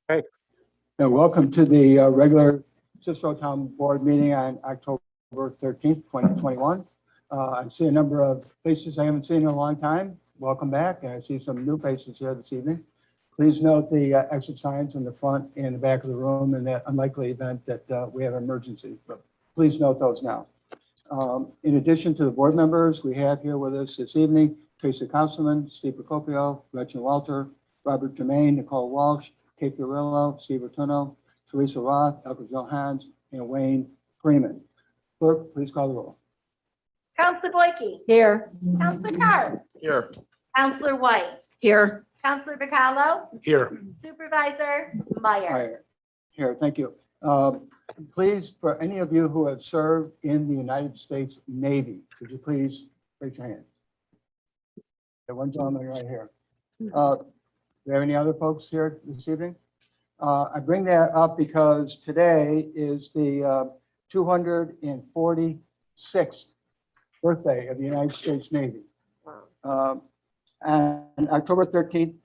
Okay. And welcome to the regular Cicero Town Board meeting on October 13th, 2021. I see a number of faces I haven't seen in a long time. Welcome back. And I see some new faces here this evening. Please note the exit signs in the front and the back of the room in that unlikely event that we have an emergency. But please note those now. In addition to the board members, we have here with us this evening, Tracy Councilman, Steve Procopio, Gretchen Walter, Robert Jermaine, Nicole Walsh, Kate Guerrillo, Steve Rotuno, Teresa Roth, Elka Johans, and Wayne Freeman. Clerk, please call the roll. Counselor Boyke. Here. Counselor Carr. Here. Counselor White. Here. Counselor Bacallo. Here. Supervisor Meyer. Here, thank you. Please, for any of you who have served in the United States Navy, could you please raise your hand? There one gentleman right here. Do we have any other folks here this evening? I bring that up because today is the 246th birthday of the United States Navy. And October 13th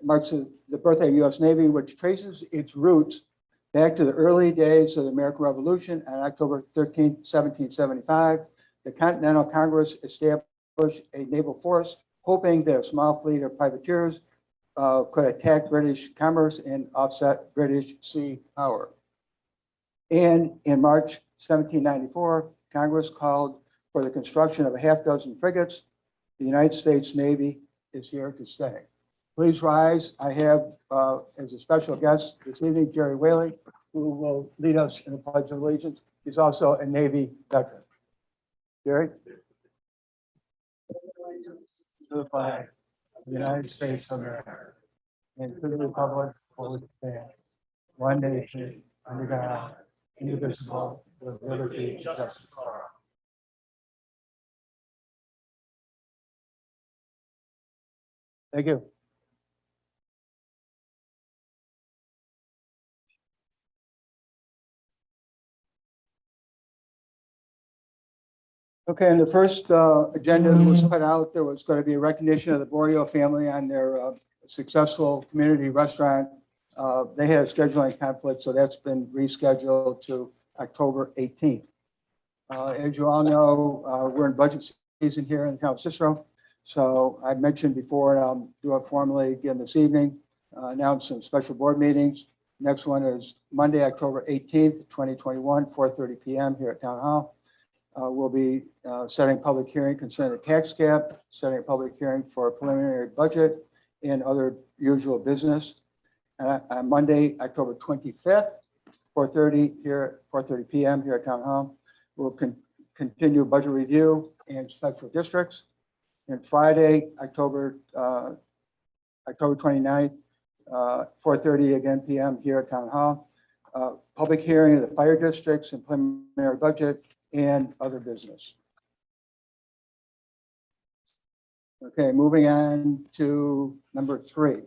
marks the birthday of the U.S. Navy, which traces its roots back to the early days of the American Revolution. On October 13th, 1775, the Continental Congress established a naval force, hoping that a small fleet of privateers could attack British commerce and offset British sea power. And in March 1794, Congress called for the construction of a half dozen frigates. The United States Navy is here to stay. Please rise. I have as a special guest this evening, Jerry Whaley, who will lead us in the Pledge of Allegiance. He's also a Navy veteran. Jerry? To the flag of the United States of America and to the republic for which it stands, one nation, under God, indivisible, with liberty and justice for all. Thank you. Okay, and the first agenda that was put out, there was going to be a recognition of the Borio family on their successful community restaurant. They had a scheduling conflict, so that's been rescheduled to October 18th. As you all know, we're in budget season here in the town of Cicero. So I mentioned before, and I'll do it formally again this evening, announce some special board meetings. Next one is Monday, October 18th, 2021, 4:30 p.m. here at Town Hall. We'll be setting public hearing concerning the tax cap, setting a public hearing for a preliminary budget and other usual business. On Monday, October 25th, 4:30 p.m. here at Town Hall. We'll continue budget review and special districts. And Friday, October 29th, 4:30 again p.m. here at Town Hall. Public hearing of the fire districts and preliminary budget and other business. Okay, moving on to number 3.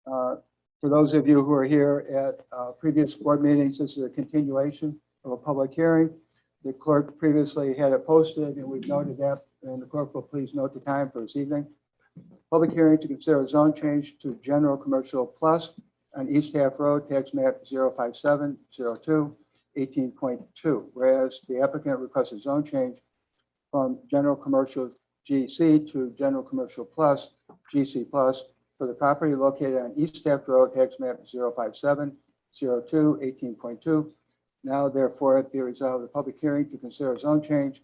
For those of you who are here at previous board meetings, this is a continuation of a public hearing. The clerk previously had it posted and we've noted that, and the clerk will please note the time for this evening. Public hearing to consider a zone change to general commercial plus on East Half Road, tax map 05702. 18.2, whereas the applicant requests a zone change from general commercial GC to general commercial plus GC plus for the property located on East Staff Road, tax map 05702, 18.2. Now, therefore, it be resolved the public hearing to consider a zone change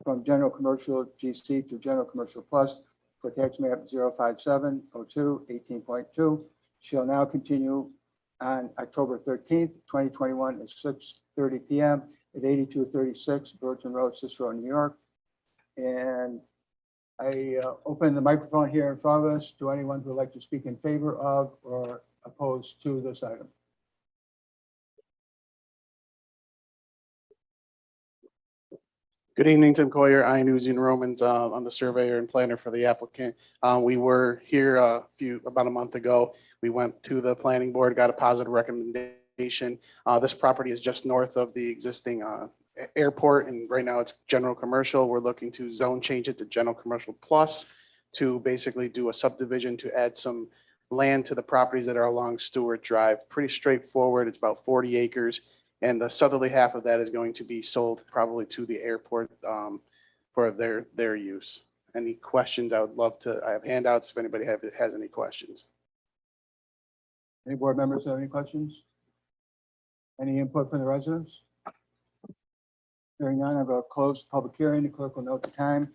from general commercial GC to general commercial plus for tax map 05702, 18.2 shall now continue on October 13th, 2021 at 6:30 p.m. at 8236 Burton Road, Cicero, New York. And I open the microphone here in front of us to anyone who would like to speak in favor of or opposed to this item. Good evening, Tim Coyer. I am Uzian Romans. I'm the surveyor and planner for the applicant. We were here about a month ago. We went to the planning board, got a positive recommendation. This property is just north of the existing airport, and right now it's general commercial. We're looking to zone change it to general commercial plus to basically do a subdivision to add some land to the properties that are along Stewart Drive. Pretty straightforward. It's about 40 acres. And the southerly half of that is going to be sold probably to the airport for their use. Any questions? I would love to, I have handouts if anybody has any questions. Any board members have any questions? Any input from the residents? Hearing none, I'm going to close the public hearing. The clerk will note the time.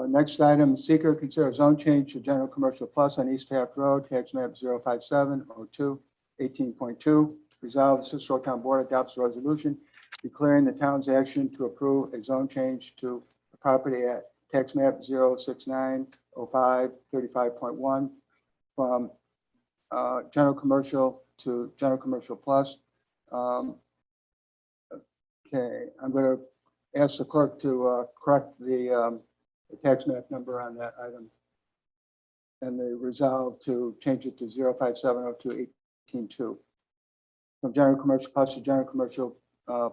Next item, seeker consider zone change to general commercial plus on East Taft Road, tax map 05702, 18.2. Resolved, the Cicero Town Board adopts a resolution declaring the town's action to approve a zone change to the property at tax map 06905, 35.1 from general commercial to general commercial plus. Okay, I'm going to ask the clerk to correct the tax map number on that item. And the resolve to change it to 05702.18.2. From general commercial plus to general commercial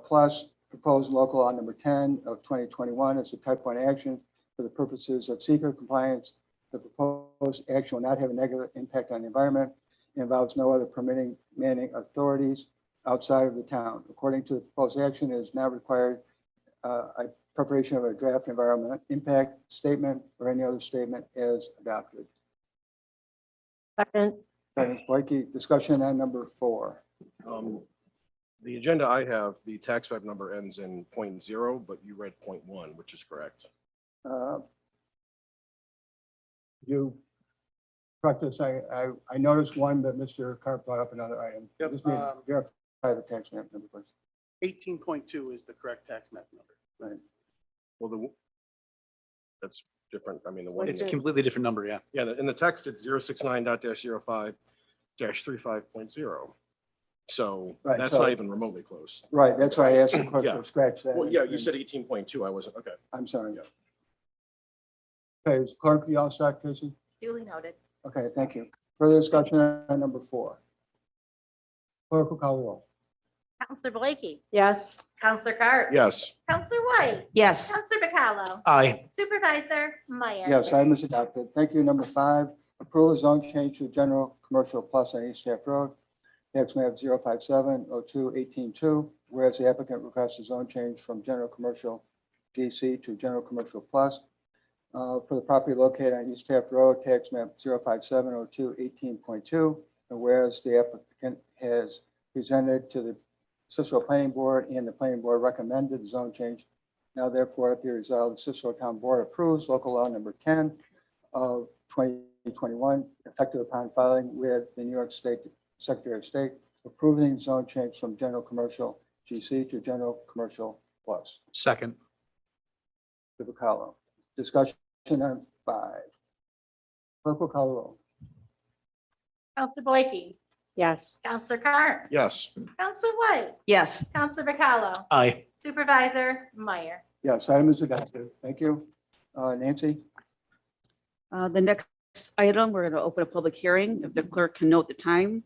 plus, proposed local law number 10 of 2021 is a type 1 action for the purposes of seeker compliance. The proposed action will not have a negative impact on the environment. It involves no other permitting manning authorities outside of the town. According to the proposed action, it is now required a preparation of a draft environmental impact statement or any other statement as adopted. Second. Ms. Blakey, discussion on number 4. The agenda I have, the tax map number ends in .0, but you read .1, which is correct. You correct this. I noticed one, but Mr. Carp brought up another item. Yep, Just need to verify the tax map number, please. 18.2 is the correct tax map number. Right. Well, that's different. I mean, the one, It's a completely different number, yeah. yeah, in the text, it's 069.05-35.0. So Right, that's so- not even remotely close. Right, that's why I asked the clerk Yeah. to scratch that. Well, yeah, you said 18.2. I wasn't, okay. I'm sorry. Okay, is clerk, you all set, Casey? Duly noted. Okay, thank you. Further discussion on number 4. Clerk will call the roll. Counselor Blakey. Yes. Counselor Carr. Yes. Counselor White. Yes. Counselor Bacallo. Aye. Supervisor Meyer. Yes, item is adopted. Thank you. Number 5, approve a zone change to general commercial plus on East Taft Road, tax map 05702.18.2, whereas the applicant requests a zone change from general commercial GC to general commercial plus for the property located on East Taft Road, tax map 05702.18.2, and whereas the applicant has presented to the Cicero Planning Board and the Planning Board recommended the zone change. Now therefore, be resolved, the Cicero Town Board approves local law number 10 of 2021, effective upon filing with the New York State Secretary of State, approving zone change from general commercial GC to general commercial plus. Second. Mr. Bacallo. Discussion on 5. Clerk will call the roll. Counselor Blakey. Yes. Counselor Carr. Yes. Counselor White. Yes. Counselor Bacallo. Aye. Supervisor Meyer. Yes, item is adopted. Thank you. Nancy? The next item, we're going to open a public hearing. If the clerk can note the time.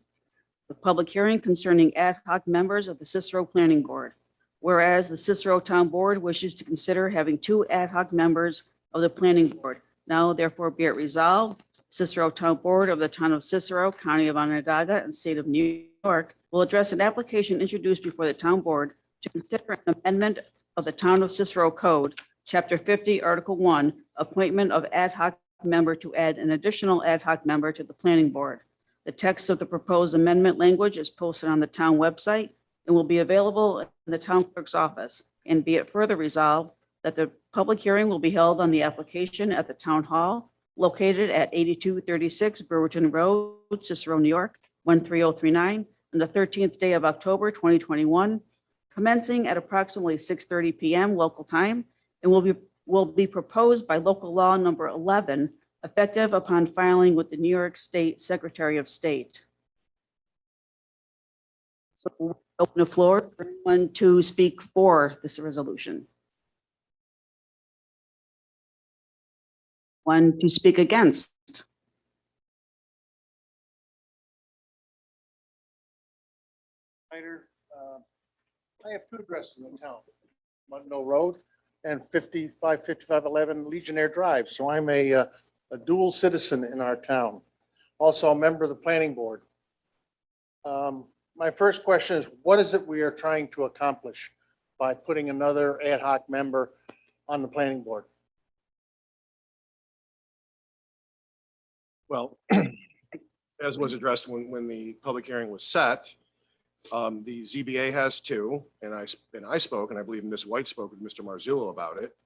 The public hearing concerning ad hoc members of the Cicero Planning Board. Whereas the Cicero Town Board wishes to consider having 2 ad hoc members of the Planning Board. Now therefore be it resolved, Cicero Town Board of the Town of Cicero, County of Onondaga, and State of New York will address an application introduced before the Town Board to consider an amendment of the Town of Cicero Code, Chapter 50, Article 1, appointment of ad hoc member to add an additional ad hoc member to the Planning Board. The text of the proposed amendment language is posted on the town website and will be available in the town clerk's office. And be it further resolved that the public hearing will be held on the application at the town hall located at 8236 Brewerton Road, Cicero, New York, 13039, on the 13th day of October, 2021, commencing at approximately 6:30 PM local time, and will be proposed by local law number 11, effective upon filing with the New York State Secretary of State. So we'll open the floor for anyone to speak for this resolution. One to speak against. I have 2 addresses in town, Mudmill Road and 5511 Legionnaire Drive. So I'm a dual citizen in our town. also a member of the planning board. My first question is, what is it we are trying to accomplish by putting another ad hoc member on the planning board? Well, as was addressed when the public hearing was set, the ZBA has two, and I spoke, and I believe Ms. White spoke with Mr. Marzullo about it.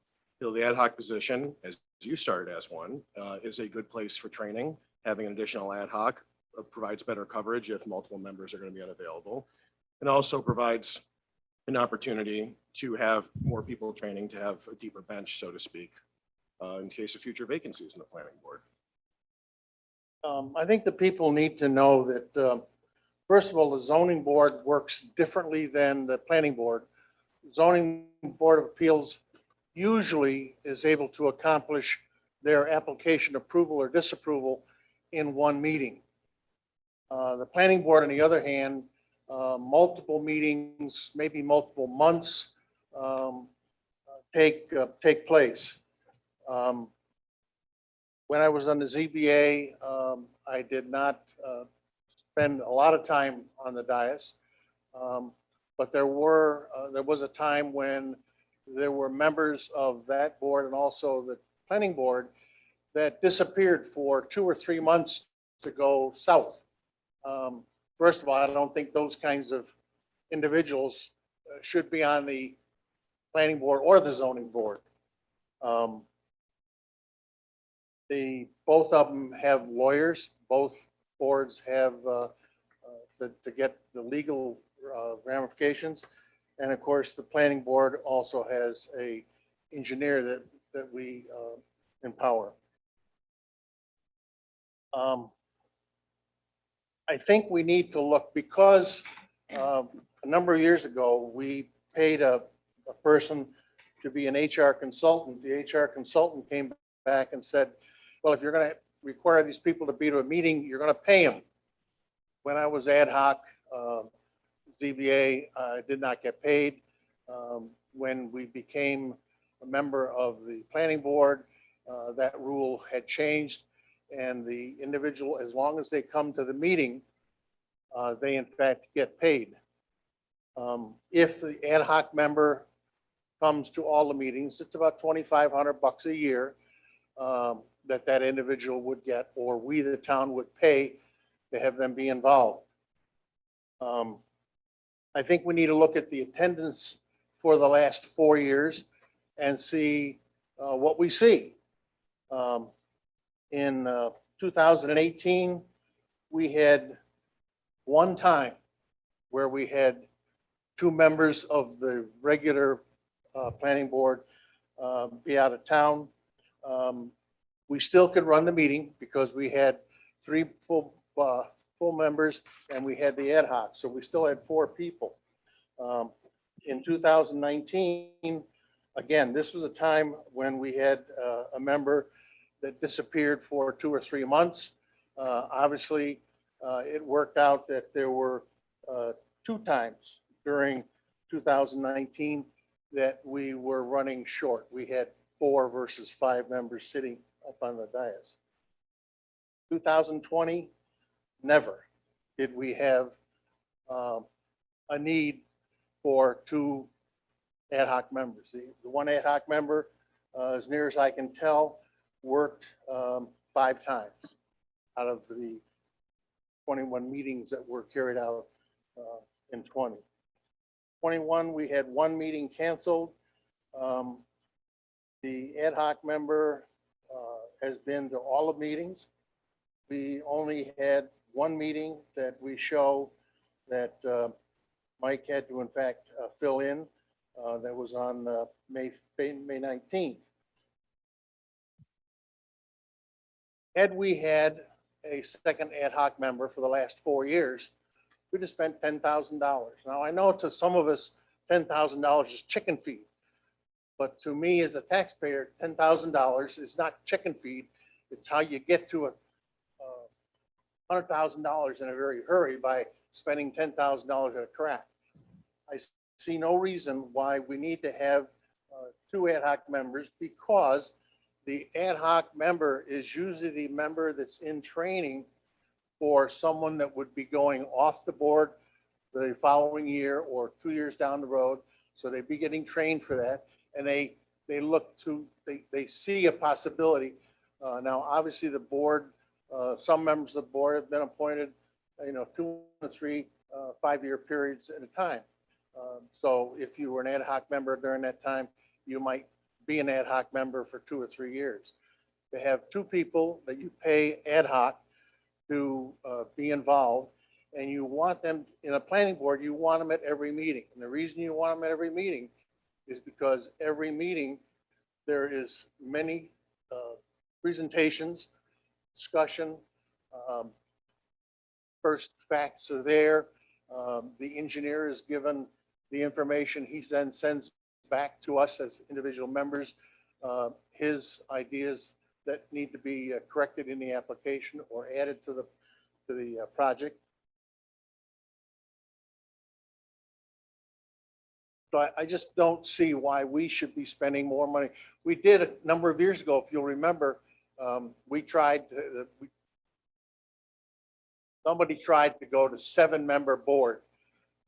Feel the ad hoc position, as you started as one, is a good place for training. Having an additional ad hoc provides better coverage if multiple members are going to be unavailable, and also provides an opportunity to have more people training, to have a deeper bench, so to speak, in case of future vacancies in the planning board. I think the people need to know that, first of all, the zoning board works differently than the planning board. Zoning Board of Appeals usually is able to accomplish their application approval or disapproval in one meeting. The planning board, on the other hand, multiple meetings, maybe multiple months, take place. When I was on the ZBA, I did not spend a lot of time on the dais. But there was a time when there were members of that board and also the planning board that disappeared for 2 or 3 months to go south. First of all, I don't think those kinds of individuals should be on the planning board or the zoning board. Both of them have lawyers. Both boards have to get the legal ramifications. And of course, the planning board also has a engineer that we empower. I think we need to look, because a number of years ago, we paid a person to be an HR consultant. The HR consultant came back and said, well, if you're going to require these people to be to a meeting, you're going to pay them. When I was ad hoc ZBA, I did not get paid. When we became a member of the planning board, that rule had changed, and the individual, as long as they come to the meeting, they in fact get paid. If the ad hoc member comes to all the meetings, it's about $2,500 a year that individual would get, or we, the town, would pay to have them be involved. I think we need to look at the attendance for the last 4 years and see what we see. In 2018, we had one time where we had 2 members of the regular planning board be out of town. We still could run the meeting because we had 3 full members and we had the ad hoc, so we still had 4 people. In 2019, again, this was a time when we had a member that disappeared for 2 or 3 months. Obviously, it worked out that there were 2 times during 2019 that we were running short. We had 4 versus 5 members sitting up on the dais. 2020, never did we have a need for 2 ad hoc members. The one ad hoc member, as near as I can tell, worked 5 times out of the 21 meetings that were carried out in 20. 21, we had 1 meeting canceled. The ad hoc member has been to all the meetings. We only had 1 meeting that we show that Mike had to in fact fill in. That was on May 19th. Had we had a second ad hoc member for the last 4 years, we'd have spent $10,000. Now, I know to some of us, $10,000 is chicken feed. But to me, as a taxpayer, $10,000 is not chicken feed. It's how you get to $100,000 in a very hurry by spending $10,000 at a crack. I see no reason why we need to have 2 ad hoc members, because the ad hoc member is usually the member that's in training for someone that would be going off the board the following year or 2 years down the road. So they'd be getting trained for that. And they look to, they see a possibility. Now, obviously, the board, some members of the board have been appointed, 2 to 3 5-year periods at a time. So if you were an ad hoc member during that time, you might be an ad hoc member for 2 or 3 years. To have 2 people that you pay ad hoc to be involved, and you want them in a planning board, you want them at every meeting. And the reason you want them at every meeting is because every meeting, there is many presentations, discussion, first facts are there. The engineer is given the information. He then sends back to us as individual members, his ideas that need to be corrected in the application or added to the project. So I just don't see why we should be spending more money. We did a number of years ago, if you'll remember, somebody tried to go to 7-member board.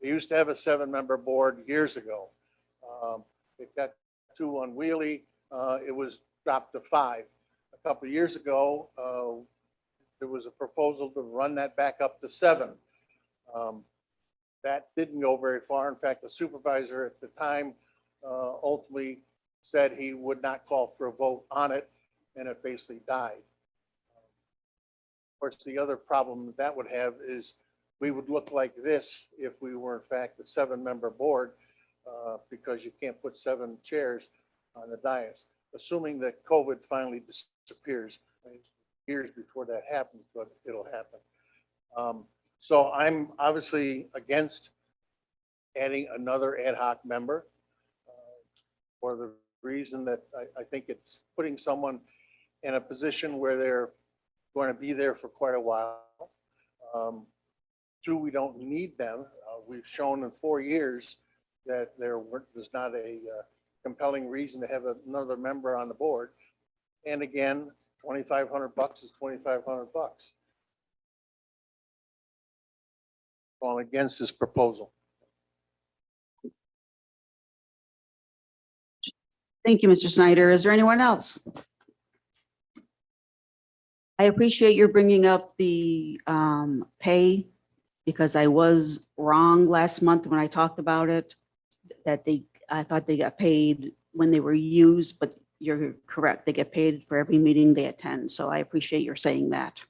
They used to have a 7-member board years ago. It got too unwieldy. It was dropped to 5. A couple of years ago, there was a proposal to run that back up to 7. That didn't go very far. In fact, the supervisor at the time ultimately said he would not call for a vote on it, and it basically died. Of course, the other problem that would have is we would look like this if we were in fact a 7-member board, because you can't put 7 chairs on the dais, assuming that COVID finally disappears. Years before that happens, but it'll happen. So I'm obviously against adding another ad hoc member for the reason that I think it's putting someone in a position where they're going to be there for quite a while. 2, we don't need them. We've shown in 4 years that there's not a compelling reason to have another member on the board. And again, $2,500 is $2,500. So I'm against this proposal. Thank you, Mr. Snyder. Is there anyone else? I appreciate your bringing up the pay, because I was wrong last month when I talked about it, that I thought they got paid when they were used, but you're correct. They get paid for every meeting they attend. So I appreciate your saying that.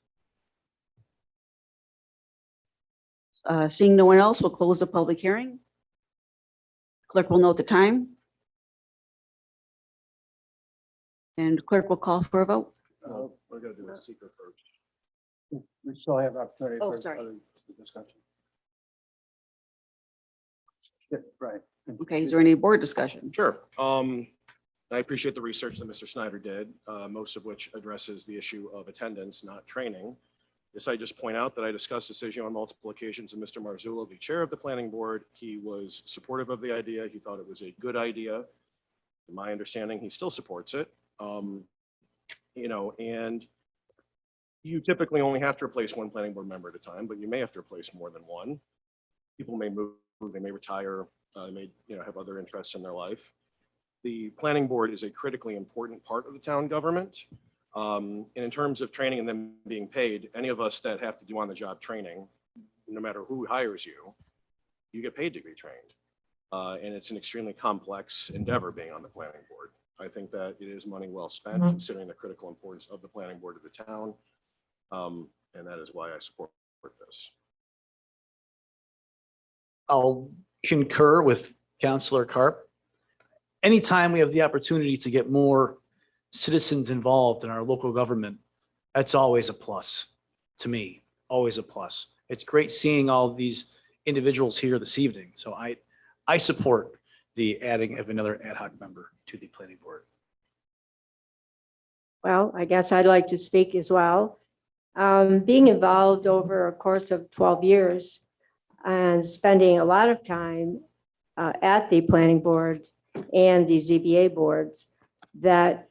Seeing no one else, we'll close the public hearing. Clerk will note the time. And clerk will call for a vote. We're gonna do a secret first. We still have opportunity Oh, for sorry. other discussion. Yeah, right. Okay, is there any board discussion? Sure. I appreciate the research that Mr. Snyder did, most of which addresses the issue of attendance, not training. Yes, I just point out that I discussed this issue on multiple occasions with Mr. Marzullo, the chair of the planning board. He was supportive of the idea. He thought it was a good idea. In my understanding, he still supports it. And you typically only have to replace 1 planning board member at a time, but you may have to replace more than 1. People may move, they may retire, they may have other interests in their life. The planning board is a critically important part of the town government. And in terms of training and them being paid, any of us that have to do on-the-job training, no matter who hires you, you get paid to be trained. And it's an extremely complex endeavor being on the planning board. I think that it is money well spent, considering the critical importance of the planning board to the town. And that is why I support this. I'll concur with Councilor Carp. Anytime we have the opportunity to get more citizens involved in our local government, that's always a plus to me, always a plus. It's great seeing all these individuals here this evening. So I support the adding of another ad hoc member to the planning board. Well, I guess I'd like to speak as well. Being involved over a course of 12 years and spending a lot of time at the planning board and the ZBA boards, that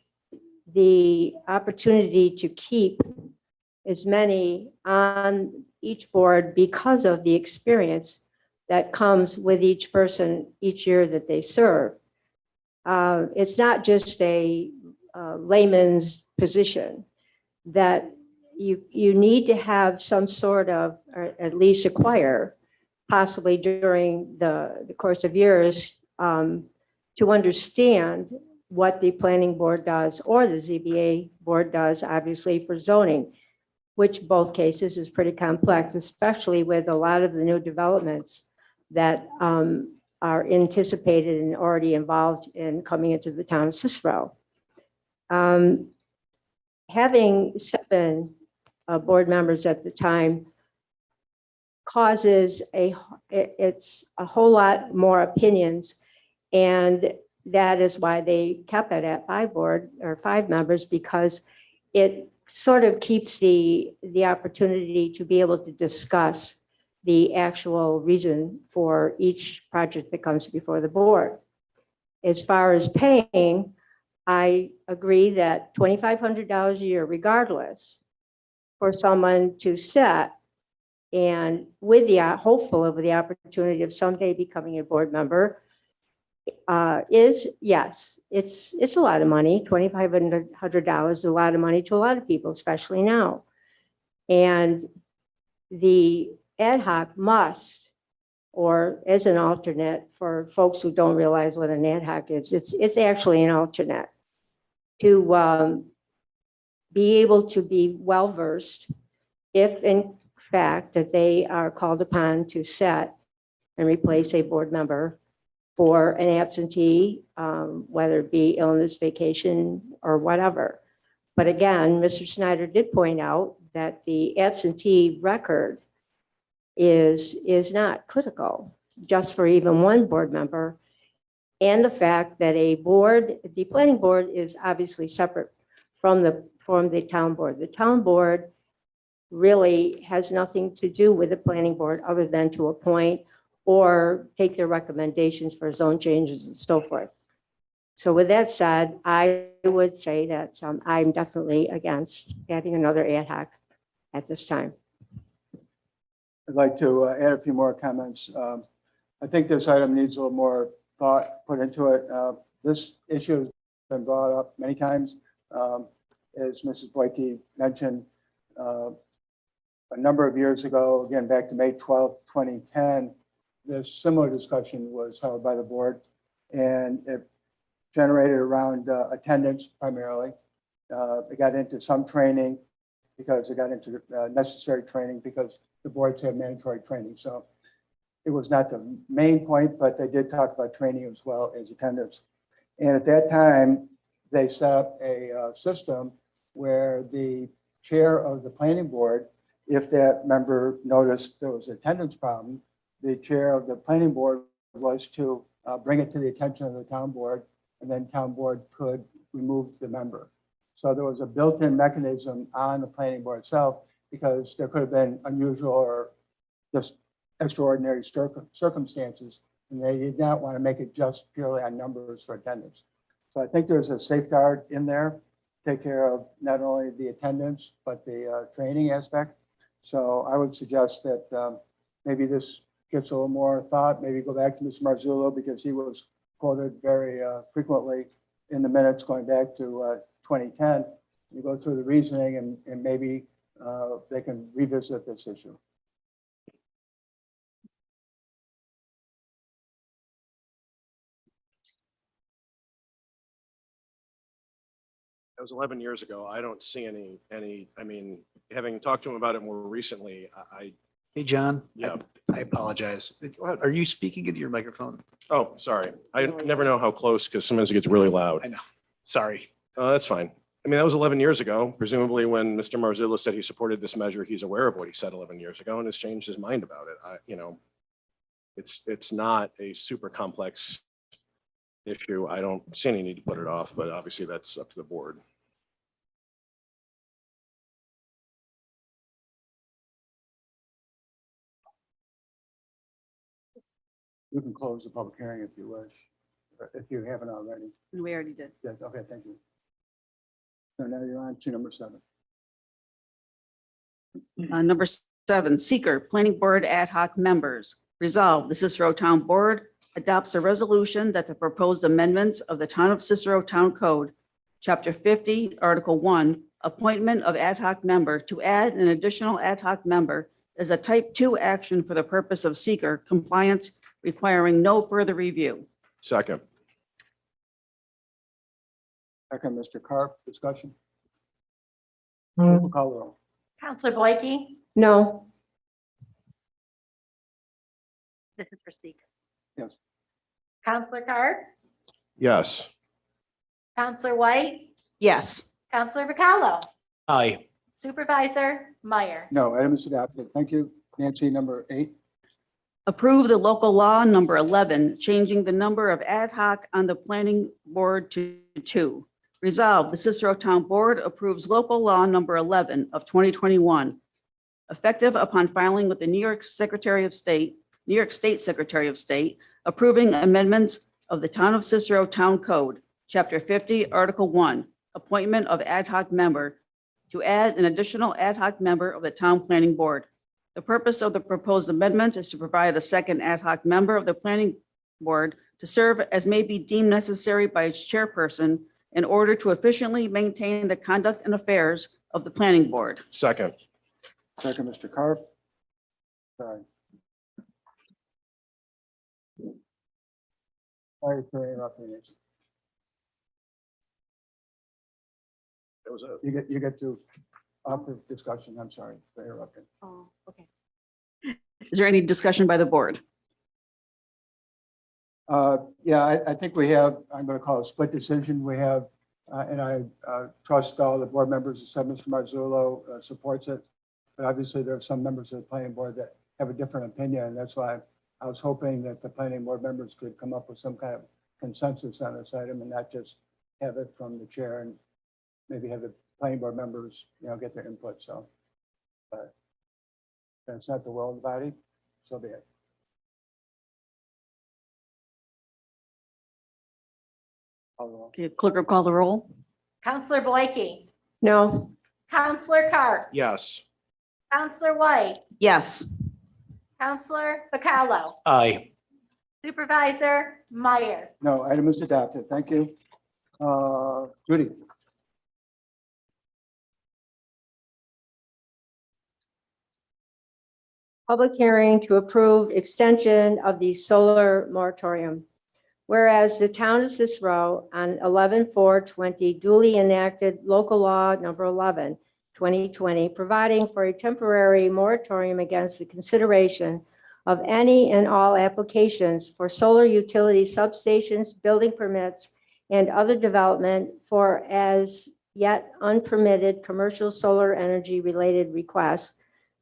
the opportunity to keep as many on each board because of the experience that comes with each person each year that they serve. It's not just a layman's position, that you need to have some sort of, or at least acquire, possibly during the course of years, to understand what the planning board does or the ZBA board does, obviously for zoning, which both cases is pretty complex, especially with a lot of the new developments that are anticipated and already involved in coming into the town of Cicero. Having 7 board members at the time causes it's a whole lot more opinions. And that is why they kept it at 5 members, because it sort of keeps the opportunity to be able to discuss the actual reason for each project that comes before the board. As far as paying, I agree that $2,500 a year regardless for someone to sit and with the hopeful of the opportunity of someday becoming a board member is, yes, it's a lot of money. $2,500 is a lot of money to a lot of people, especially now. And the ad hoc must, or as an alternate for folks who don't realize what an ad hoc is, it's actually an alternate to be able to be well-versed if in fact that they are called upon to set and replace a board member for an absentee, whether it be illness, vacation, or whatever. But again, Mr. Snyder did point out that the absentee record is not critical just for even one board member. And the fact that the planning board is obviously separate from the town board. The town board really has nothing to do with the planning board other than to appoint or take their recommendations for zone changes and so forth. So with that said, I would say that I'm definitely against adding another ad hoc at this time. I'd like to add a few more comments. I think this item needs a little more thought put into it. This issue has been brought up many times. As Mrs. Boyke mentioned, a number of years ago, again, back to May 12th, 2010, this similar discussion was held by the board, and it generated around attendance primarily. It got into some training because it got into necessary training because the boards have mandatory training. So it was not the main point, but they did talk about training as well as attendance. And at that time, they set up a system where the chair of the planning board, if that member noticed there was an attendance problem, the chair of the planning board was to bring it to the attention of the town board, and then town board could remove the member. So there was a built-in mechanism on the planning board itself, because there could have been unusual or just extraordinary circumstances, and they did not want to make it just purely on numbers for attendance. So I think there's a safeguard in there, take care of not only the attendance, but the training aspect. So I would suggest that maybe this gets a little more thought, maybe go back to Mr. Marzullo, because he was quoted very frequently in the minutes going back to 2010. You go through the reasoning, and maybe they can revisit this issue. That was 11 years ago. I don't see any, I mean, having talked to him about it more recently, Hey, John. Yeah. I apologize. Go ahead. Are you speaking into your microphone? Oh, sorry. I never know how close, because sometimes it gets really loud. I know. Sorry. That's fine. I mean, that was 11 years ago. Presumably when Mr. Marzullo said he supported this measure, he's aware of what he said 11 years ago and has changed his mind about it. It's not a super complex issue. I don't see any need to put it off, but obviously that's up to the board. You can close the public hearing if you wish, if you haven't already. We already did. Yeah, okay, thank you. So now you're on to number 7. Number 7, Seeker Planning Board Ad Hoc Members. Resolved, the Cicero Town Board adopts a resolution that the proposed amendments of the Town of Cicero Town Code, Chapter 50, Article 1, appointment of ad hoc member to add an additional ad hoc member as a type 2 action for the purpose of seeker compliance requiring no further review. Second. Second, Mr. Carp, discussion. Clerk will call the roll. Counselor Blakey. No. This is for seeker. Yes. Counselor Carr. Yes. Counselor White. Yes. Counselor Bacallo. Aye. Supervisor Meyer. No, item is adopted. Thank you. Nancy, number 8. Approve the local law number 11, changing the number of ad hoc on the planning board to 2. Resolved, the Cicero Town Board approves local law number 11 of 2021, effective upon filing with the New York State Secretary of State, approving amendments of the Town of Cicero Town Code, Chapter 50, Article 1, appointment of ad hoc member to add an additional ad hoc member of the Town Planning Board. The purpose of the proposed amendment is to provide a second ad hoc member of the Planning Board to serve as may be deemed necessary by its chairperson in order to efficiently maintain the conduct and affairs of the Planning Board. Second. Second, Mr. Carp. Sorry. Sorry for interrupting, Nancy. That was it. You get to offer discussion. I'm sorry for interrupting. Oh, okay. Is there any discussion by the board? Yeah, I think we have, I'm going to call it a split decision. We have, and I trust all the board members, except Mr. Marzullo supports it. But obviously, there are some members of the planning board that have a different opinion. And that's why I was hoping that the planning board members could come up with some kind of consensus on this item and not just have it from the chair and maybe have the planning board members, get their input. So, but that's not the will of the body. So be it. Call the roll. Okay, clerk will call the roll. Counselor Blakey. No. Counselor Carr. Yes. Counselor White. Yes. Counselor Bacallo. Aye. Supervisor Meyer. No, item is adopted. Thank you. Judy. Public hearing to approve extension of the solar moratorium. Whereas the town of Cicero on 11/4/20 duly enacted local law number 11, 2020, providing for a temporary moratorium against the consideration of any and all applications for solar utility substations, building permits, and other development for as yet unpermitted commercial solar energy related requests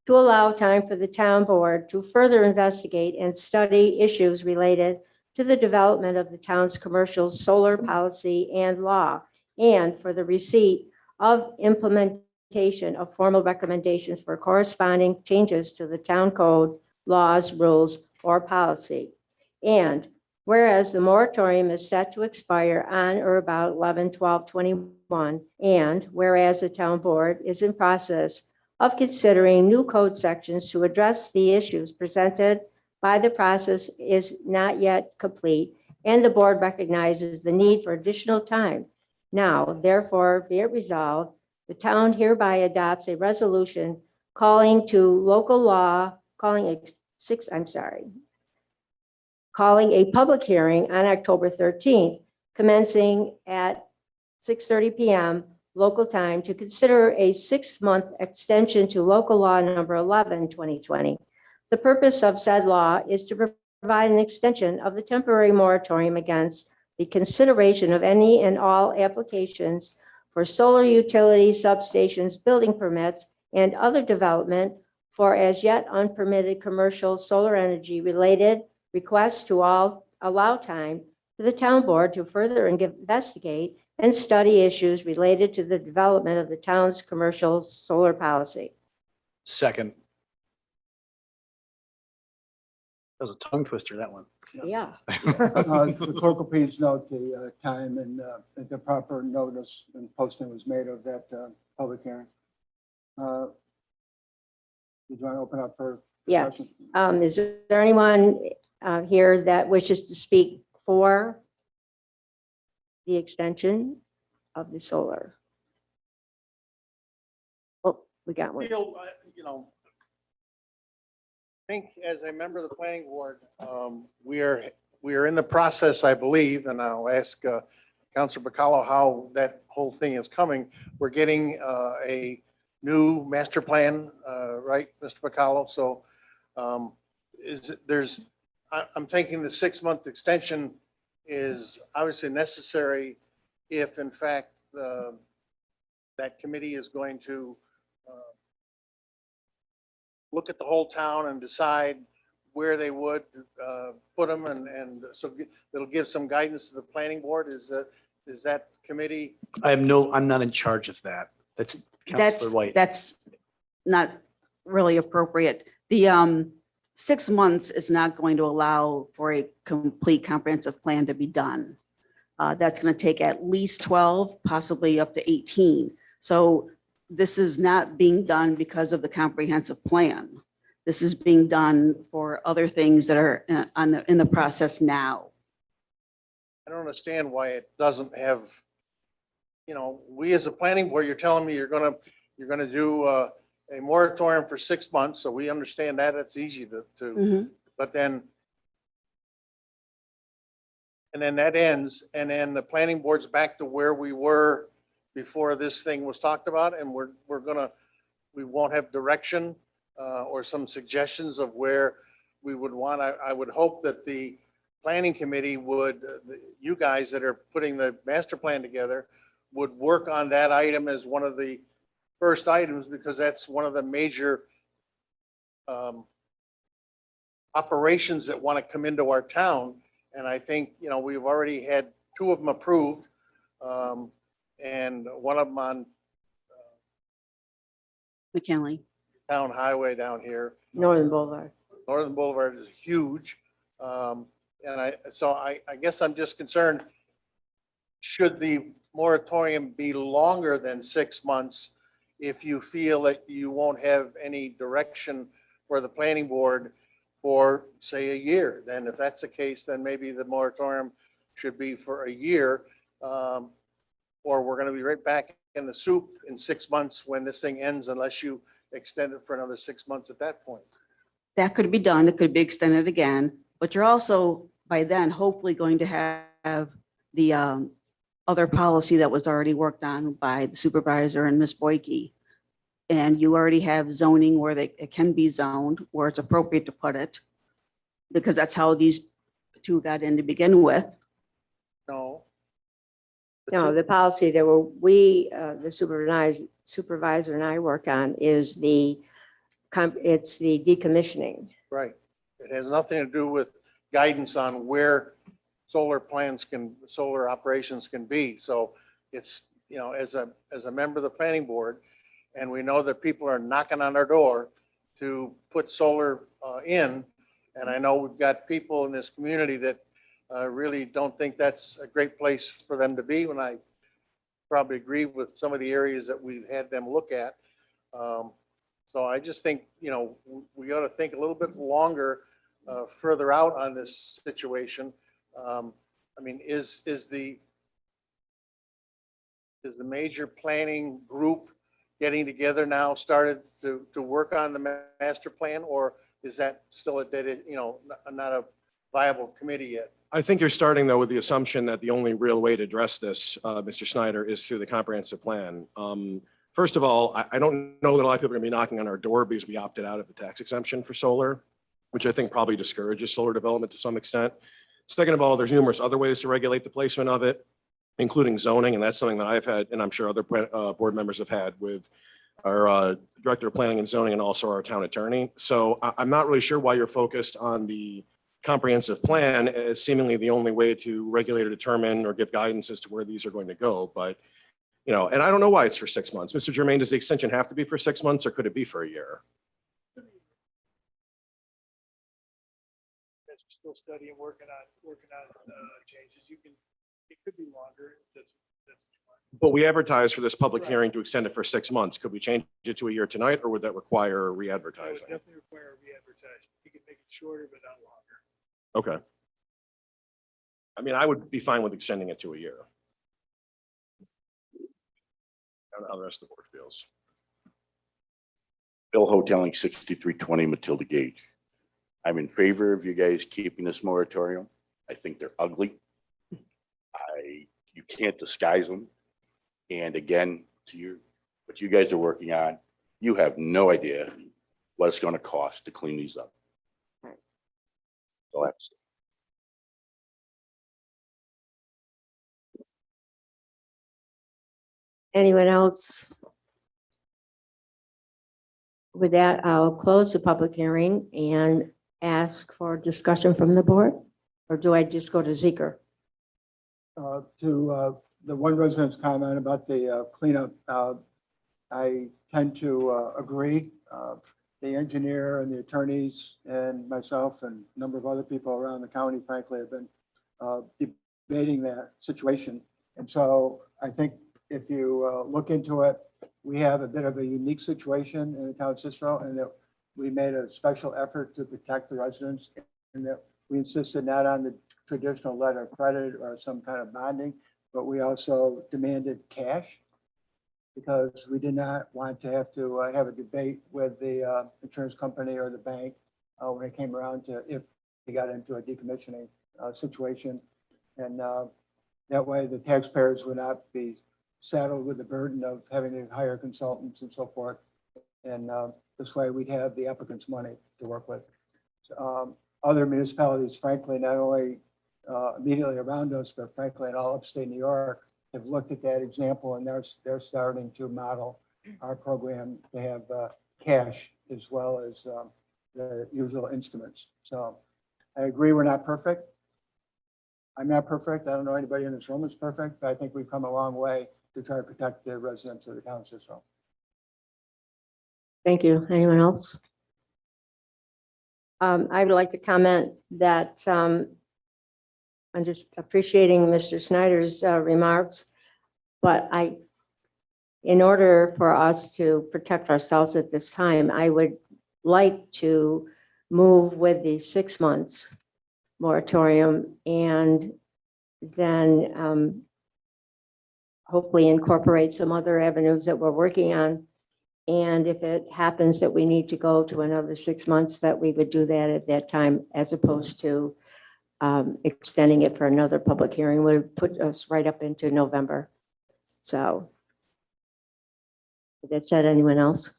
to allow time for the town board to further investigate and study issues related to the development of the town's commercial solar policy and law, and for the receipt of implementation of formal recommendations for corresponding changes to the town code, laws, rules, or policy. And whereas the moratorium is set to expire on or about 11/12/21, and whereas the town board is in process of considering new code sections to address the issues presented by the process is not yet complete, and the board recognizes the need for additional time. Now, therefore, be it resolved, the town hereby adopts a resolution calling a public hearing on October 13th, commencing at 6:30 p.m. local time to consider a 6-month extension to local law number 11, 2020. The purpose of said law is to provide an extension of the temporary moratorium against the consideration of any and all applications for solar utility substations, building permits, and other development for as yet unpermitted commercial solar energy related requests to all allow time for the town board to further investigate and study issues related to the development of the town's commercial solar policy. Second. That was a tongue twister, that one. Yeah. The clerk will please note the time and the proper notice and posting was made of that public hearing. Did you want to open up for Yes. discussion? Is there anyone here that wishes to speak for the extension of the solar? Oh, we got one. Feel, I think as a member of the planning board, we are in the process, I believe, and I'll ask Councilor Bacallo how that whole thing is coming. We're getting a new master plan, right, Mr. Bacallo? So I'm thinking the 6-month extension is obviously necessary if in fact that committee is going to look at the whole town and decide where they would put them, and so it'll give some guidance to the planning board. Is that committee? I'm not in charge of that. That's Counselor White. That's not really appropriate. The 6 months is not going to allow for a complete comprehensive plan to be done. That's going to take at least 12, possibly up to 18. So this is not being done because of the comprehensive plan. This is being done for other things that are in the process now. I don't understand why it doesn't have, we as a planning board, you're telling me you're gonna do a moratorium for 6 months, so we understand that. It's easy to, Mhm. but then and then that ends, and then the planning board's back to where we were before this thing was talked about, and we won't have direction or some suggestions of where we would want. I would hope that the planning committee would, you guys that are putting the master plan together, would work on that item as one of the first items, because that's one of the major operations that want to come into our town. And I think, we've already had 2 of them approved, and one of them on McKinley. town highway down here. Northern Boulevard. Northern Boulevard is huge. And I guess I'm just concerned, should the moratorium be longer than 6 months if you feel that you won't have any direction for the planning board for, say, a year? Then if that's the case, then maybe the moratorium should be for a year. Or we're going to be right back in the soup in 6 months when this thing ends, unless you extend it for another 6 months at that point. That could be done. It could be extended again, but you're also by then hopefully going to have the other policy that was already worked on by the supervisor and Ms. Boyke. And you already have zoning where it can be zoned, where it's appropriate to put it, because that's how these 2 got in to begin with. No. No, the policy that the supervisor and I work on is it's the decommissioning. Right. It has nothing to do with guidance on where solar operations can be. So it's, as a member of the planning board, and we know that people are knocking on our door to put solar in. And I know we've got people in this community that really don't think that's a great place for them to be, when I probably agree with some of the areas that we've had them look at. So I just think, we ought to think a little bit longer, further out on this situation. Is the major planning group getting together now, started to work on the master plan, or is that still not a viable committee yet? I think you're starting though with the assumption that the only real way to address this, Mr. Snyder, is through the comprehensive plan. First of all, I don't know that a lot of people are gonna be knocking on our door because we opted out of the tax exemption for solar, which I think probably discourages solar development to some extent. Second of all, there's numerous other ways to regulate the placement of it, including zoning, and that's something that I've had, and I'm sure other board members have had with our Director of Planning and Zoning and also our town attorney. So I'm not really sure why you're focused on the comprehensive plan as seemingly the only way to regulate or determine or give guidance as to where these are going to go. But, and I don't know why it's for 6 months. Mr. Germain, does the extension have to be for 6 months, or could it be for a year? As we're still studying, working on changes, it could be longer. That's But we advertised for this public hearing to extend it for 6 months. Could we change it to a year tonight, or would that require re-advertising? Definitely require re-advertising. You can make it shorter, but not longer. Okay. I mean, I would be fine with extending it to a year. I don't know how the rest of the board feels. Bill Hoteling, 6320 Matilda Gage. I'm in favor of you guys keeping this moratorium. I think they're ugly. You can't disguise them. And again, what you guys are working on, you have no idea what it's going to cost to clean these up. Right. So that's Anyone else? With that, I'll close the public hearing and ask for discussion from the board, or do I just go to Zeker? To the one resident's comment about the cleanup, I tend to agree. The engineer and the attorneys and myself and a number of other people around the county, frankly, have been debating that situation. And so I think if you look into it, we have a bit of a unique situation in the town of Cicero, and that we made a special effort to protect the residents, and that we insisted not on the traditional letter of credit or some kind of bonding, but we also demanded cash, because we did not want to have a debate with the insurance company or the bank when it came around to if they got into a decommissioning situation. And that way the taxpayers would not be saddled with the burden of having to hire consultants and so forth. And this way we'd have the applicant's money to work with. Other municipalities, frankly, not only immediately around us, but frankly in all upstate New York, have looked at that example, and they're starting to model our program to have cash as well as the usual instruments. So I agree, we're not perfect. I'm not perfect. I don't know anybody in this room is perfect, but I think we've come a long way to try to protect the residents of the town of Cicero. Thank you. Anyone else? I would like to comment that I'm just appreciating Mr. Snyder's remarks, but in order for us to protect ourselves at this time, I would like to move with the 6 months moratorium and then hopefully incorporate some other avenues that we're working on. And if it happens that we need to go to another 6 months, that we would do that at that time, as opposed to extending it for another public hearing would put us right up into November. So with that said, anyone else?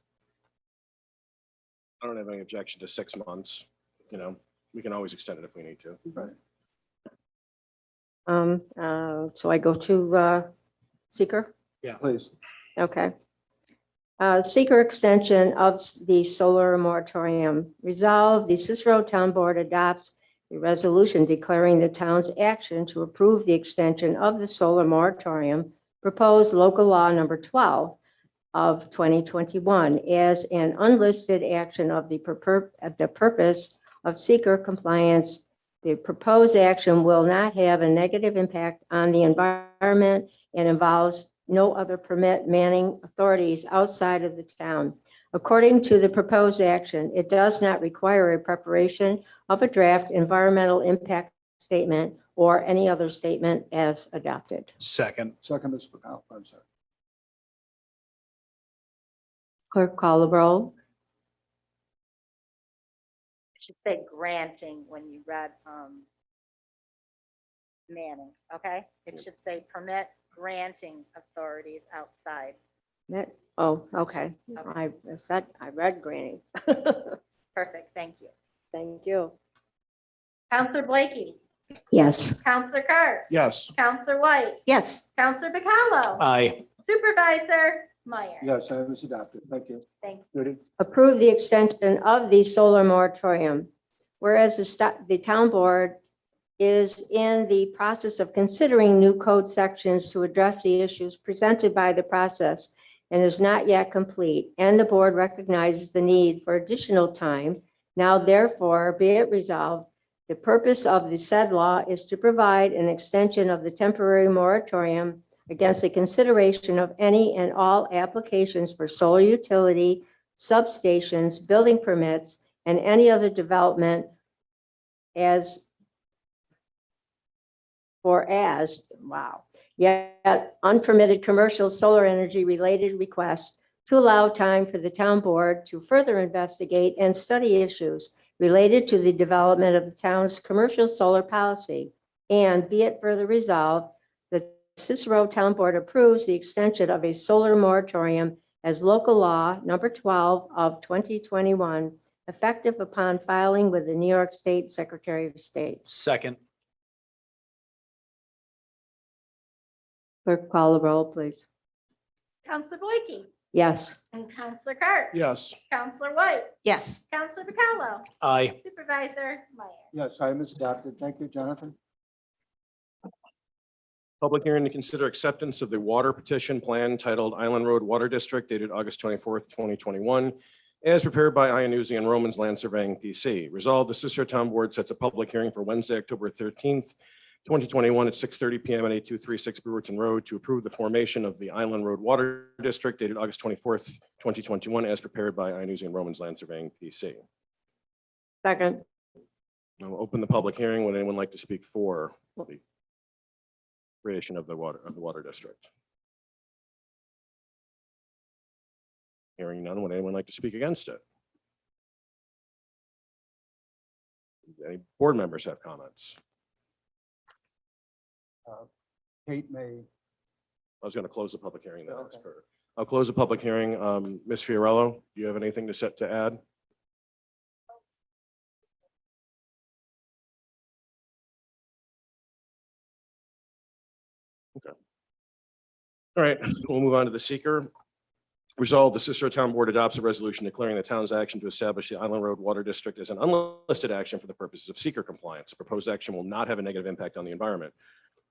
I don't have any objection to 6 months. You know, we can always extend it if we need to. Right. So I go to Seeker. Please. Okay. Seeker extension of the solar moratorium. Resolve, the Cicero Town Board adopts a resolution declaring the town's action to approve the extension of the solar moratorium, proposed local law number 12 of 2021, as an unlisted action of the purpose of seeker compliance. The proposed action will not have a negative impact on the environment and involves no other permit manning authorities outside of the town. According to the proposed action, it does not require a preparation of a draft environmental impact statement or any other statement as adopted. Second. Second, Mr. McConnell, I'm sorry. Clerk call the roll. I should say granting when you read Manning, okay? It should say permit granting authorities outside. Oh, okay. I read granting. Perfect, thank you. Thank you. Counselor Blakey, Yes. Counselor Carr, Yes. Counselor White, Yes. Counselor Bacallo, Aye. Supervisor Meyer. Yes, I was adopted. Thank you. Thank Judy? Approve the extension of the solar moratorium. Whereas the town board is in the process of considering new code sections to address the issues presented by the process and is not yet complete, and the board recognizes the need for additional time. Now therefore be it resolved, the purpose of the said law is to provide an extension of the temporary moratorium against the consideration of any and all applications for solar utility, substations, building permits, and any other development as yet unpermitted commercial solar energy related requests to allow time for the town board to further investigate and study issues related to the development of the town's commercial solar policy. And be it further resolved, the Cicero Town Board approves the extension of a solar moratorium as local law number 12 of 2021, effective upon filing with the New York State Secretary of State. Second. Clerk, call the roll, please. Counselor Boyke, Yes. and Counselor Carr. Yes. Counselor White, Yes. Counselor Bacallo, Aye. Supervisor Meyer. Yes, item is adopted. Thank you, Jonathan. Public hearing to consider acceptance of the water petition plan titled Island Road Water District dated August 24th, 2021, as prepared by Iannuzzi and Romans Land Surveying PC. Resolved, the Cicero Town Board sets a public hearing for Wednesday, October 13th, 2021 at 6:30 PM at 8236 Brewerton Road to approve the formation of the Island Road Water District dated August 24th, 2021, as prepared by Iannuzzi and Romans Land Surveying PC. Second. I'll open the public hearing. Would anyone like to speak for the creation of the water district? Hearing none, would anyone like to speak against it? Any board members have comments? Kate may, I was going to close the public hearing then. Okay. I'll close the public hearing. Ms. Fiorello, do you have anything to add? Okay. All right, we'll move on to the seeker. Resolved, the Cicero Town Board adopts a resolution declaring the town's action to establish the Island Road Water District as an unlisted action for the purposes of seeker compliance. The proposed action will not have a negative impact on the environment.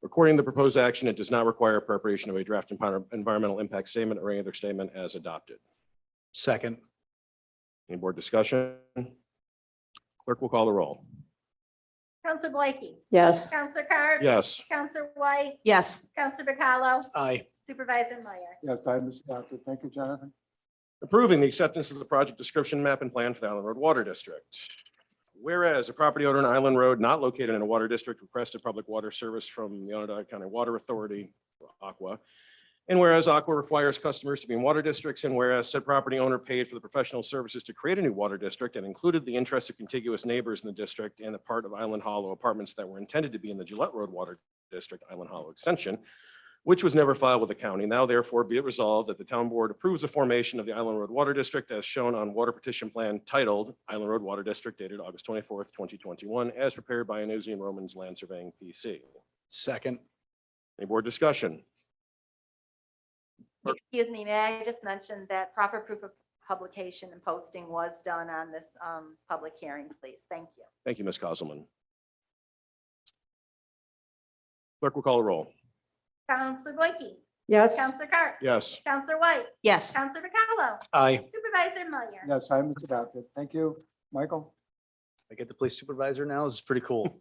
According to the proposed action, it does not require preparation of a draft environmental impact statement or any other statement as adopted. Second. Any board discussion? Clerk will call the roll. Counselor Boyke, Yes. Counselor Carr. Yes. Counselor White, Yes. Counselor Bacallo, Aye. Supervisor Meyer. yes, item is adopted. Thank you, Jonathan. Approving the acceptance of the project description map and plan for the Island Road Water District. Whereas a property owner on Island Road not located in a water district requested public water service from the Onondaga County Water Authority, Aqua. And whereas Aqua requires customers to be in water districts, and whereas said property owner paid for the professional services to create a new water district and included the interests of contiguous neighbors in the district and the part of Island Hollow apartments that were intended to be in the Gillette Road Water District, Island Hollow Extension, which was never filed with the county. Now therefore be it resolved that the town board approves the formation of the Island Road Water District as shown on water petition plan titled Island Road Water District dated August 24th, 2021, as prepared by Iannuzzi and Romans Land Surveying PC. Second. Any board discussion? Excuse me, may I just mention that proper proof of publication and posting was done on this public hearing, please? Thank you. Thank you, Ms. Cosselman. Clerk will call the roll. Counselor Boyke, Yes. Counselor Carr. Yes. Counselor White, Yes. Counselor Bacallo, Aye. Supervisor Meyer. Yes, item is adopted. Thank you. Michael? I get to play supervisor now. This is pretty cool.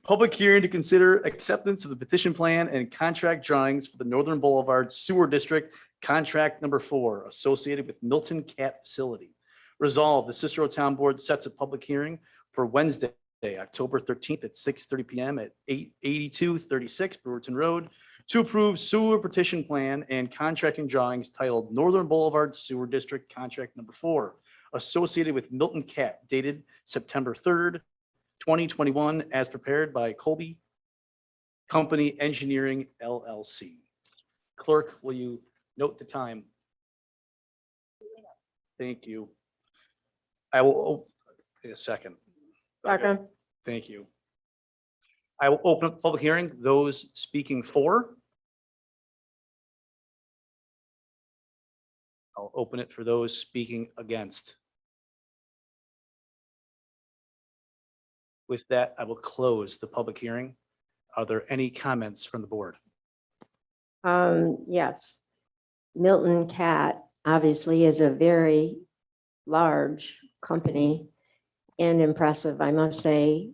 Public hearing to consider acceptance of the petition plan and contract drawings for the Northern Boulevard Sewer District, contract number 4, associated with Milton Cat Facility. Resolved, the Cicero Town Board sets a public hearing for Wednesday, October 13th at 6:30 PM at 8236 Brewerton Road to approve sewer petition plan and contracting drawings titled Northern Boulevard Sewer District, contract number 4, associated with Milton Cat, dated September 3rd, 2021, as prepared by Colby Company Engineering LLC. Clerk, will you note the time? Thank you. I will, wait a second. Second. Thank you. I will open up the public hearing. Those speaking for. I'll open it for those speaking against. With that, I will close the public hearing. Are there any comments from the board? Yes. Milton Cat obviously is a very large company and impressive, I must say.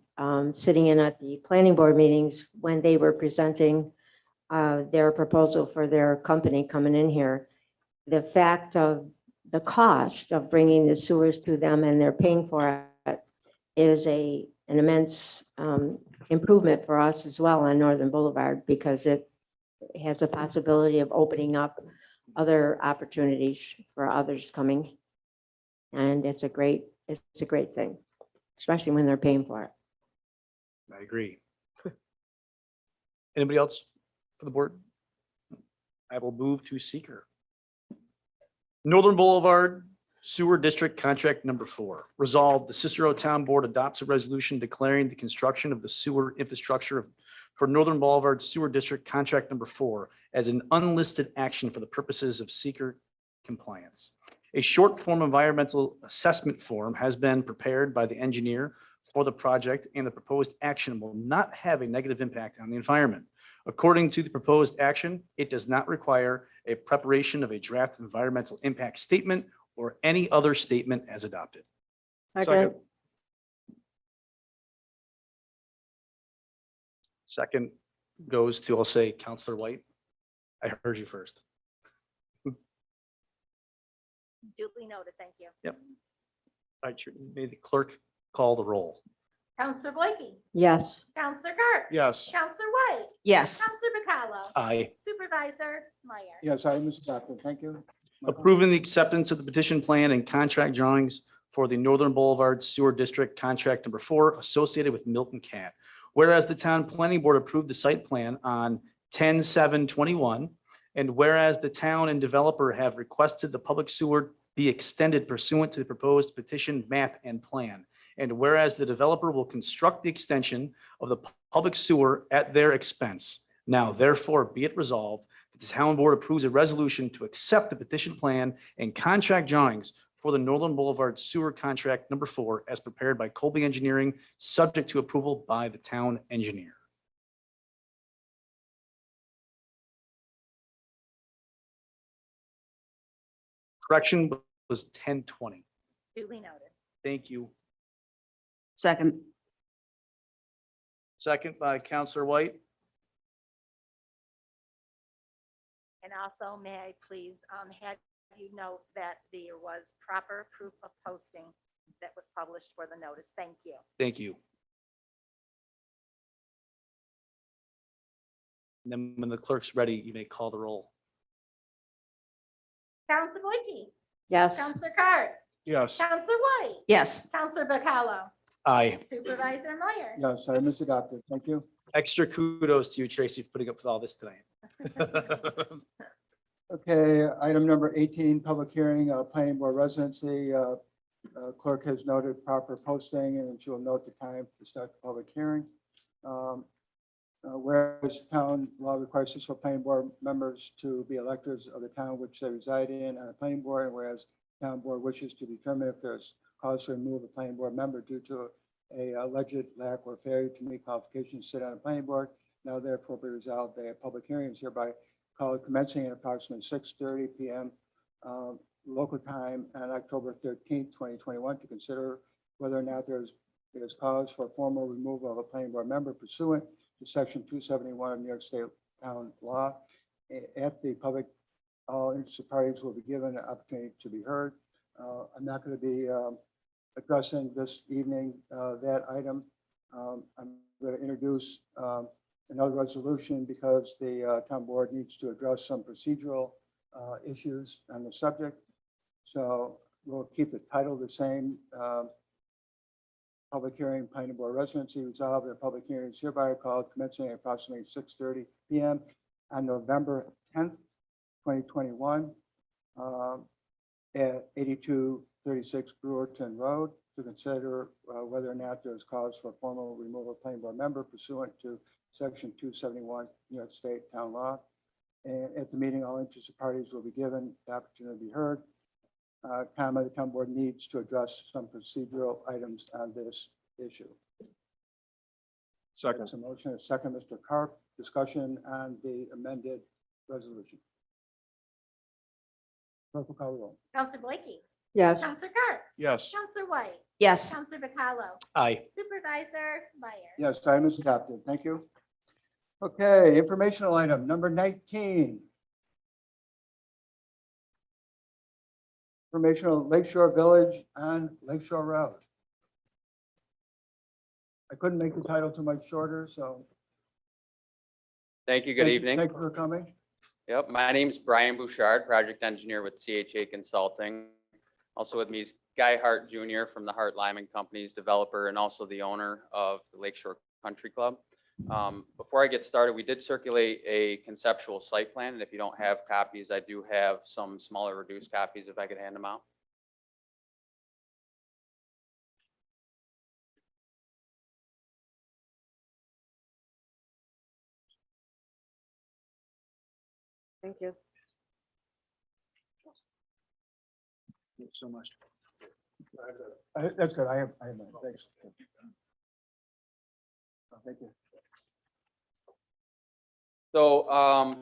Sitting in at the planning board meetings when they were presenting their proposal for their company coming in here, the fact of the cost of bringing the sewers to them and they're paying for it is an immense improvement for us as well on Northern Boulevard because it has a possibility of opening up other opportunities for others coming. And it's a great thing, especially when they're paying for it. I agree. Anybody else for the board? I will move to seeker. Northern Boulevard Sewer District Contract Number 4. Resolved, the Cicero Town Board adopts a resolution declaring the construction of the sewer infrastructure for Northern Boulevard Sewer District Contract Number 4 as an unlisted action for the purposes of seeker compliance. A short form environmental assessment form has been prepared by the engineer for the project, and the proposed action will not have a negative impact on the environment. According to the proposed action, it does not require a preparation of a draft environmental impact statement or any other statement as adopted. Second. Second goes to, I'll say, Counselor White. I heard you first. Duly noted. Thank you. All right, may the clerk call the roll. Counselor Blakey. Yes. Counselor Carr. Yes. Counselor White. Yes. Counselor Bacallo. Aye. Supervisor Meyer. Yes, item is adopted. Thank you. Michael? Approving the acceptance of the petition plan and contract drawings for the Northern Boulevard Sewer District Contract Number 4 associated with Milton Cat. Whereas the town planning board approved the site plan on 10/7/21, and whereas the town and developer have requested the public sewer be extended pursuant to the proposed petition map and plan. And whereas the developer will construct the extension of the public sewer at their expense. Now therefore be it resolved that the town board approves a resolution to accept the petition plan and contract drawings for the Northern Boulevard Sewer Contract Number 4 as prepared by Colby Engineering, subject to approval by the town engineer. Correction was 10/20. Duly noted. Thank you. Second. Second by Counselor White. And also, may I please have you note that there was proper proof of posting that was published for the notice. Thank you. Thank you. And then when the clerk's ready, you may call the roll. Counselor Blakey. Yes. Counselor Carr. Yes. Counselor White. Yes. Counselor Bacallo. Aye. Supervisor Meyer. Yes, item is adopted. Thank you. Extra kudos to you, Tracy, for putting up with all this tonight. Okay, item number 18, public hearing, planning board residency. Clerk has noted proper posting and she will note the time to start the public hearing. Whereas town law requires Cicero planning board members to be electors of the town which they reside in on a planning board, and whereas town board wishes to determine if there's cause to remove a planning board member due to a alleged lack or failure to meet qualifications to sit on a planning board. Now therefore be resolved that a public hearing is hereby called commencing at approximately 6:30 p.m. Local time on October 13th, 2021 to consider whether or not there's cause for formal removal of a planning board member pursuant to section 271 of New York State town law. At the public, all interested parties will be given an opportunity to be heard. I'm not going to be addressing this evening that item. I'm going to introduce another resolution because the town board needs to address some procedural issues on the subject. So we'll keep the title the same. Public hearing, planning board residency resolved. The public hearing is hereby called commencing at approximately 6:30 p.m. on November 10th, 2021 at 8236 Brewerton Road to consider whether or not there's cause for formal removal of planning board member pursuant to section 271 New York State town law. And at the meeting, all interested parties will be given the opportunity to be heard. The town board needs to address some procedural items on this issue. Second. That's a motion, a second, Mr. Carp, discussion on the amended resolution. Clerk will call the roll. Counselor Blakey. Yes. Counselor Carr. Yes. Counselor White. Yes. Counselor Bacallo. Aye. Supervisor Meyer. Yes, item is adopted. Thank you. Okay, informational item number 19. Informational Lakeshore Village on Lakeshore Road. I couldn't make the title too much shorter, so. Thank you. Good evening. Thank you for coming. Yep, my name's Brian Bouchard, project engineer with CHA Consulting. Also with me is Guy Hart Jr. from the Hart Lyman Companies, developer and also the owner of the Lakeshore Country Club. Before I get started, we did circulate a conceptual site plan, and if you don't have copies, I do have some smaller reduced copies if I could hand them out. Thank you. Thanks so much. That's good. I have mine. Thanks. Thank you. So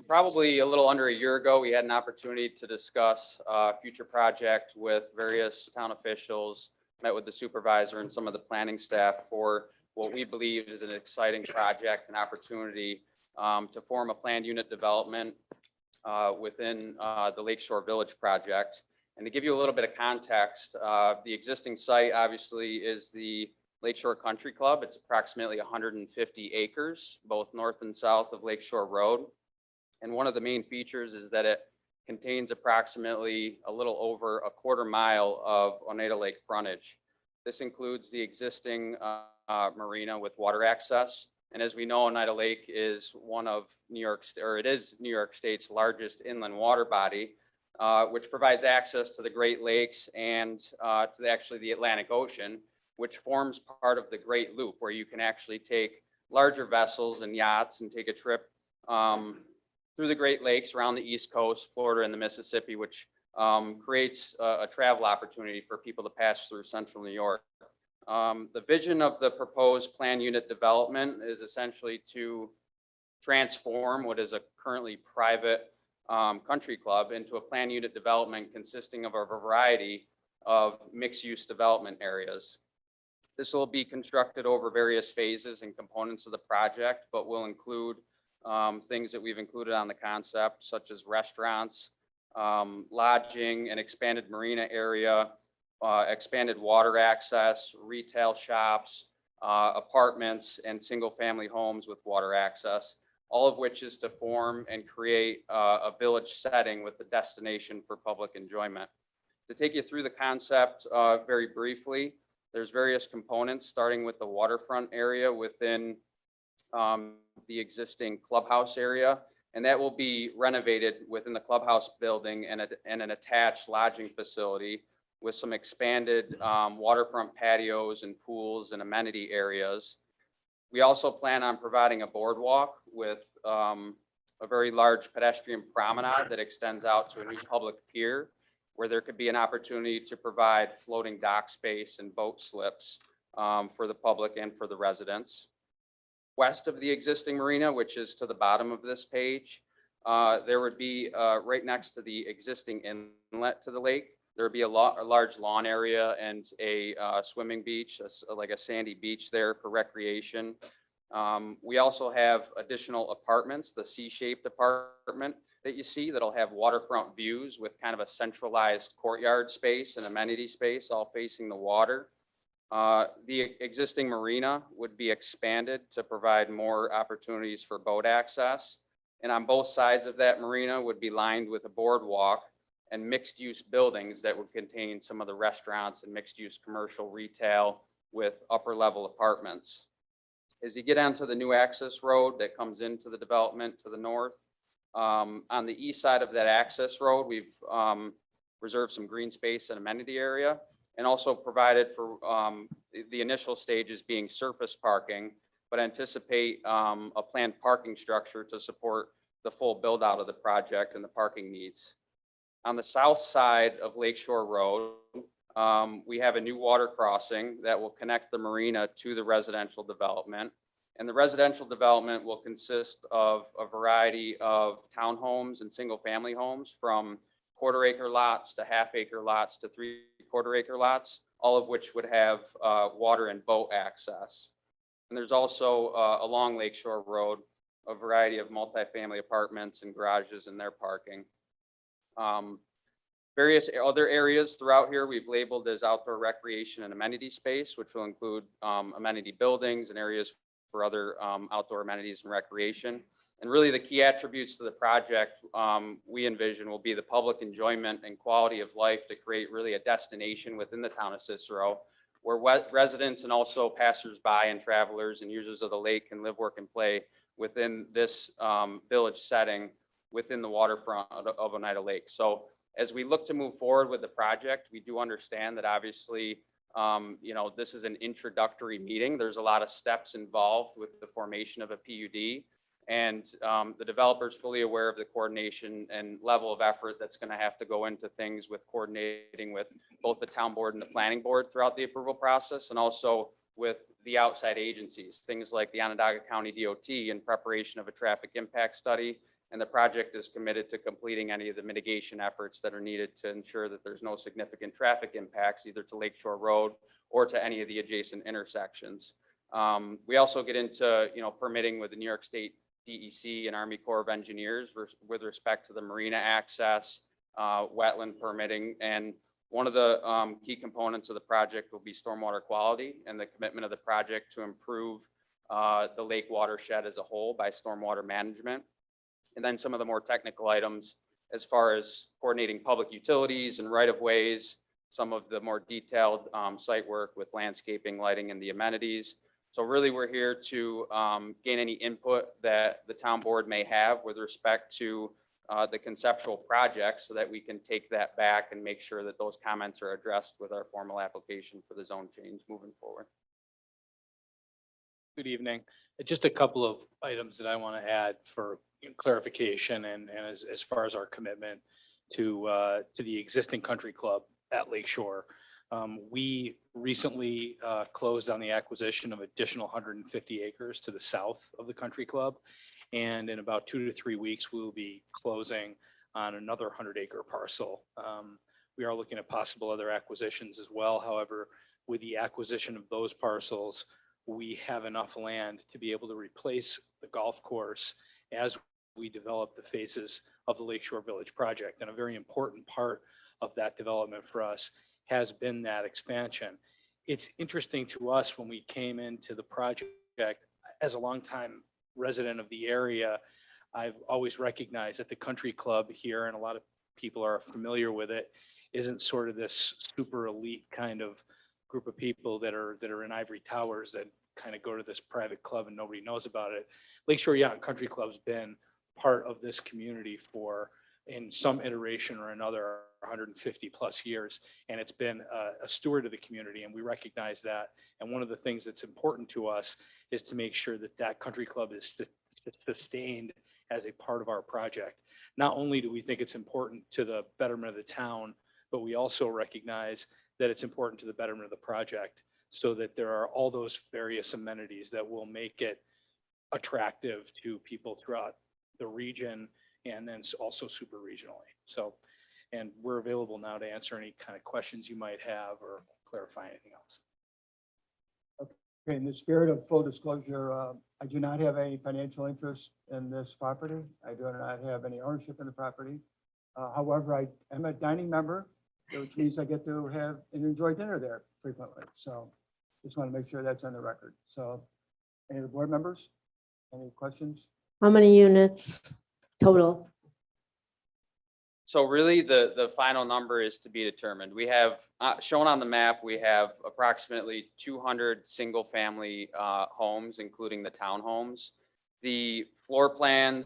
probably a little under a year ago, we had an opportunity to discuss a future project with various town officials, met with the supervisor and some of the planning staff for what we believe is an exciting project and opportunity to form a planned unit development within the Lakeshore Village project. And to give you a little bit of context, the existing site obviously is the Lakeshore Country Club. It's approximately 150 acres, both north and south of Lakeshore Road. And one of the main features is that it contains approximately a little over a quarter mile of Oneida Lake frontage. This includes the existing marina with water access. And as we know, Oneida Lake is one of New York State's largest inland water body, which provides access to the Great Lakes and to the Atlantic Ocean, which forms part of the Great Loop, where you can actually take larger vessels and yachts and take a trip through the Great Lakes around the East Coast, Florida and the Mississippi, which creates a travel opportunity for people to pass through central New York. The vision of the proposed planned unit development is essentially to transform what is a currently private country club into a planned unit development consisting of a variety of mixed-use development areas. This will be constructed over various phases and components of the project, but will include things that we've included on the concept, such as restaurants, lodging, an expanded marina area, expanded water access, retail shops, apartments, and single-family homes with water access, all of which is to form and create a village setting with a destination for public enjoyment. To take you through the concept very briefly, there's various components, starting with the waterfront area within the existing clubhouse area, and that will be renovated within the clubhouse building and an attached lodging facility with some expanded waterfront patios and pools and amenity areas. We also plan on providing a boardwalk with a very large pedestrian promenade that extends out to a new public pier, where there could be an opportunity to provide floating dock space and boat slips for the public and for the residents. West of the existing marina, which is to the bottom of this page, there would be right next to the existing inlet to the lake, there would be a large lawn area and a swimming beach, like a sandy beach there for recreation. We also have additional apartments, the C-shaped apartment that you see that'll have waterfront views with kind of a centralized courtyard space and amenity space all facing the water. The existing marina would be expanded to provide more opportunities for boat access. And on both sides of that marina would be lined with a boardwalk and mixed-use buildings that would contain some of the restaurants and mixed-use commercial retail with upper-level apartments. As you get onto the new access road that comes into the development to the north, on the east side of that access road, we've reserved some green space and amenity area, and also provided for the initial stages being surface parking, but anticipate a planned parking structure to support the full build out of the project and the parking needs. On the south side of Lakeshore Road, we have a new water crossing that will connect the marina to the residential development. And the residential development will consist of a variety of townhomes and single family homes, from quarter-acre lots to half-acre lots to three-quarter-acre lots, all of which would have water and boat access. And there's also along Lakeshore Road a variety of multifamily apartments and garages in their parking. Various other areas throughout here we've labeled as outdoor recreation and amenity space, which will include amenity buildings and areas for other outdoor amenities and recreation. And really the key attributes to the project we envision will be the public enjoyment and quality of life to create really a destination within the town of Cicero, where residents and also passersby and travelers and users of the lake can live, work, and play within this village setting within the waterfront of Oneida Lake. So as we look to move forward with the project, we do understand that obviously, this is an introductory meeting. There's a lot of steps involved with the formation of a PUD. And the developer's fully aware of the coordination and level of effort that's going to have to go into things with coordinating with both the town board and the planning board throughout the approval process, and also with the outside agencies, things like the Onondaga County DOT in preparation of a traffic impact study. And the project is committed to completing any of the mitigation efforts that are needed to ensure that there's no significant traffic impacts either to Lakeshore Road or to any of the adjacent intersections. We also get into, permitting with the New York State DEC and Army Corps of Engineers with respect to the marina access, wetland permitting. And one of the key components of the project will be stormwater quality and the commitment of the project to improve the lake watershed as a whole by stormwater management. And then some of the more technical items as far as coordinating public utilities and right-of-ways, some of the more detailed site work with landscaping, lighting, and the amenities. So really, we're here to gain any input that the town board may have with respect to the conceptual project so that we can take that back and make sure that those comments are addressed with our formal application for the zone change moving forward. Good evening. Just a couple of items that I want to add for clarification and as far as our commitment to the existing country club at Lakeshore. We recently closed on the acquisition of additional 150 acres to the south of the country club. And in about 2 to 3 weeks, we will be closing on another 100-acre parcel. We are looking at possible other acquisitions as well. However, with the acquisition of those parcels, we have enough land to be able to replace the golf course as we develop the phases of the Lakeshore Village project. And a very important part of that development for us has been that expansion. It's interesting to us when we came into the project, as a longtime resident of the area, I've always recognized that the country club here, and a lot of people are familiar with it, isn't sort of this super elite kind of group of people that are in ivory towers that kind of go to this private club and nobody knows about it. Lakeshore Yacht and Country Club's been part of this community for, in some iteration or another, 150 plus years. And it's been a steward of the community, and we recognize that. And one of the things that's important to us is to make sure that that country club is sustained as a part of our project. Not only do we think it's important to the betterment of the town, but we also recognize that it's important to the betterment of the project, so that there are all those various amenities that will make it attractive to people throughout the region and then also super regionally. So, and we're available now to answer any kind of questions you might have or clarify anything else. Okay, in the spirit of full disclosure, I do not have any financial interest in this property. I do not have any ownership in the property. However, I am a dining member, which means I get to have and enjoy dinner there frequently. So just want to make sure that's on the record. So any of the board members, any questions? How many units total? So really, the final number is to be determined. We have, shown on the map, we have approximately 200 single-family homes, including the townhomes. The floor plans,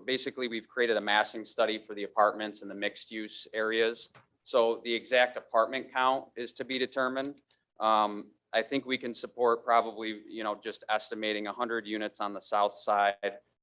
basically, we've created a massing study for the apartments and the mixed-use areas. So the exact apartment count is to be determined. I think we can support probably, just estimating 100 units on the south side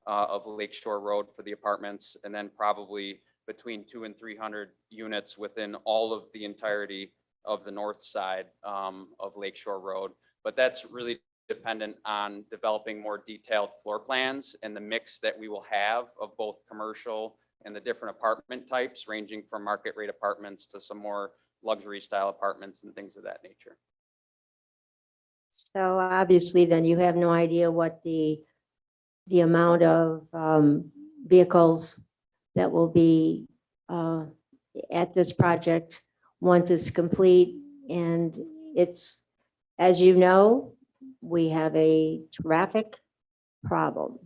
of Lakeshore Road for the apartments, and then probably between 200 and 300 units within all of the entirety of the north side of Lakeshore Road. But that's really dependent on developing more detailed floor plans and the mix that we will have of both commercial and the different apartment types, ranging from market rate apartments to some more luxury style apartments and things of that nature. So obviously then you have no idea what the the amount of vehicles that will be at this project once it's complete. And it's, as you know, we have a traffic problem.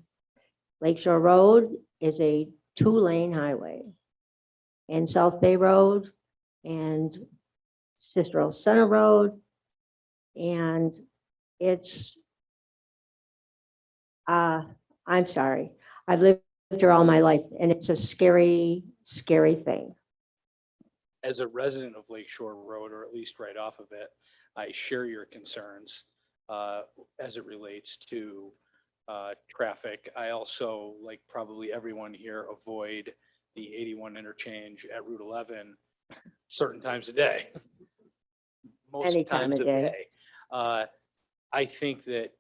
Lakeshore Road is a 2-lane highway. And South Bay Road and Cicero Center Road. And it's, I'm sorry, I've lived here all my life and it's a scary, scary thing. As a resident of Lakeshore Road, or at least right off of it, I share your concerns as it relates to traffic. I also, like probably everyone here, avoid the 81 interchange at Route 11 certain times a day. Most Any time times of of day. day. I think that,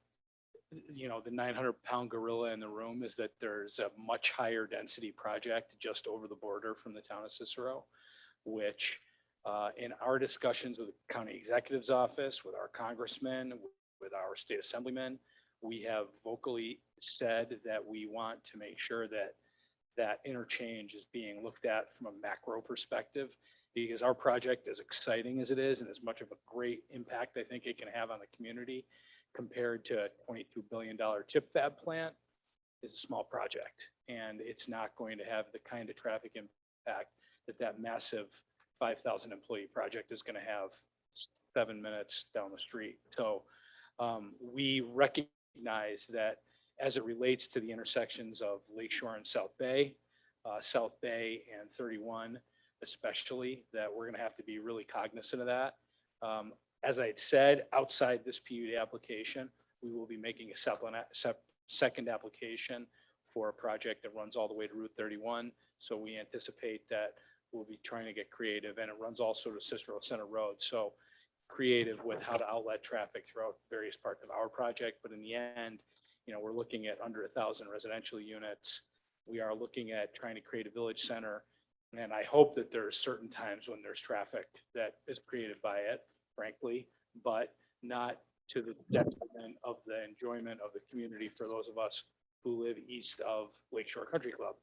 you know, the 900-pound gorilla in the room is that there's a much higher density project just over the border from the town of Cicero, which in our discussions with the county executive's office, with our congressmen, with our state assemblymen, we have vocally said that we want to make sure that that interchange is being looked at from a macro perspective, because our project, as exciting as it is, and as much of a great impact I think it can have on the community, compared to a $22 billion chip fab plant, is a small project. And it's not going to have the kind of traffic impact that that massive 5,000 employee project is going to have 7 minutes down the street. So we recognize that as it relates to the intersections of Lakeshore and South Bay and 31 especially, that we're going to have to be really cognizant of that. As I had said, outside this PUD application, we will be making a second application for a project that runs all the way to Route 31. So we anticipate that we'll be trying to get creative, and it runs also to Cicero Center Road. So creative with how to outlet traffic throughout various parts of our project. But in the end, you know, we're looking at under 1,000 residential units. We are looking at trying to create a village center. And I hope that there are certain times when there's traffic that is created by it, frankly, but not to the detriment of the enjoyment of the community for those of us who live east of Lakeshore Country Club.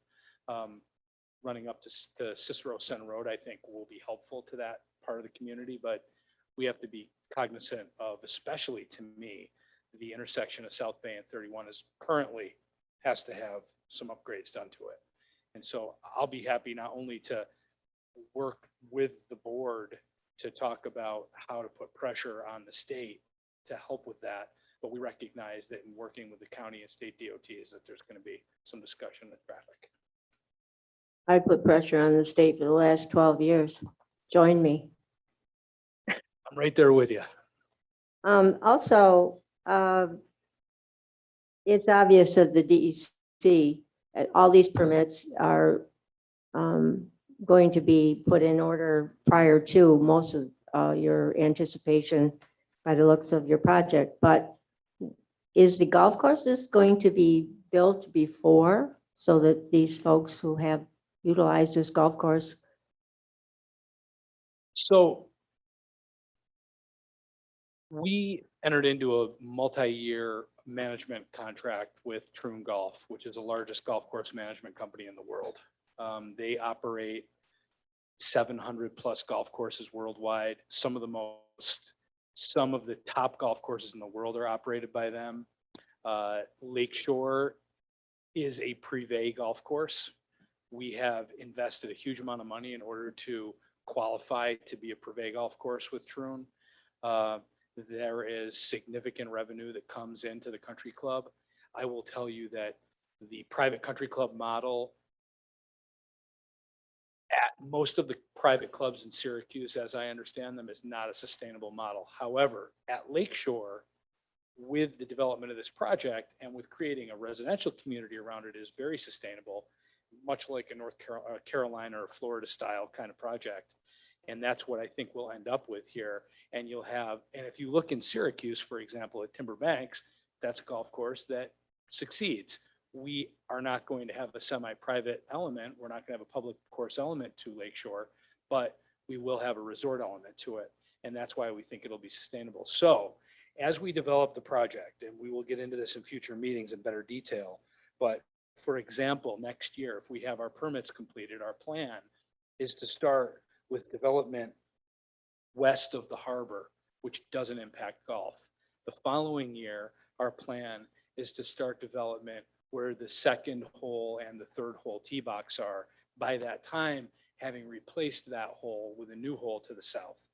Running up to Cicero Center Road, I think will be helpful to that part of the community, but we have to be cognizant of, especially to me, the intersection of South Bay and 31 is currently has to have some upgrades done to it. And so I'll be happy not only to work with the board to talk about how to put pressure on the state to help with that, but we recognize that in working with the county and state DOTs that there's going to be some discussion of traffic. I put pressure on the state for the last 12 years. Join me. I'm right there with you. Also, it's obvious that the DEC, all these permits are going to be put in order prior to most of your anticipation by the looks of your project. But is the golf courses going to be built before so that these folks who have utilized this golf course? So we entered into a multi-year management contract with Troon Golf, which is the largest golf course management company in the world. They operate 700 plus golf courses worldwide. Some of the top golf courses in the world are operated by them. Lakeshore is a privé golf course. We have invested a huge amount of money in order to qualify to be a privé golf course with Troon. There is significant revenue that comes into the country club. I will tell you that the private country club model at most of the private clubs in Syracuse, as I understand them, is not a sustainable model. However, at Lakeshore, with the development of this project and with creating a residential community around it, is very sustainable, much like a North Carolina or Florida style kind of project. And that's what I think we'll end up with here. And you'll have, and if you look in Syracuse, for example, at Timber Banks, that's a golf course that succeeds. We are not going to have a semi-private element. We're not going to have a public course element to Lakeshore, but we will have a resort element to it. And that's why we think it'll be sustainable. So as we develop the project, and we will get into this in future meetings in better detail, But for example, next year, if we have our permits completed, our plan is to start with development west of the harbor, which doesn't impact golf. The following year, our plan is to start development where the second hole and the third hole tee box are. By that time, having replaced that hole with a new hole to the south.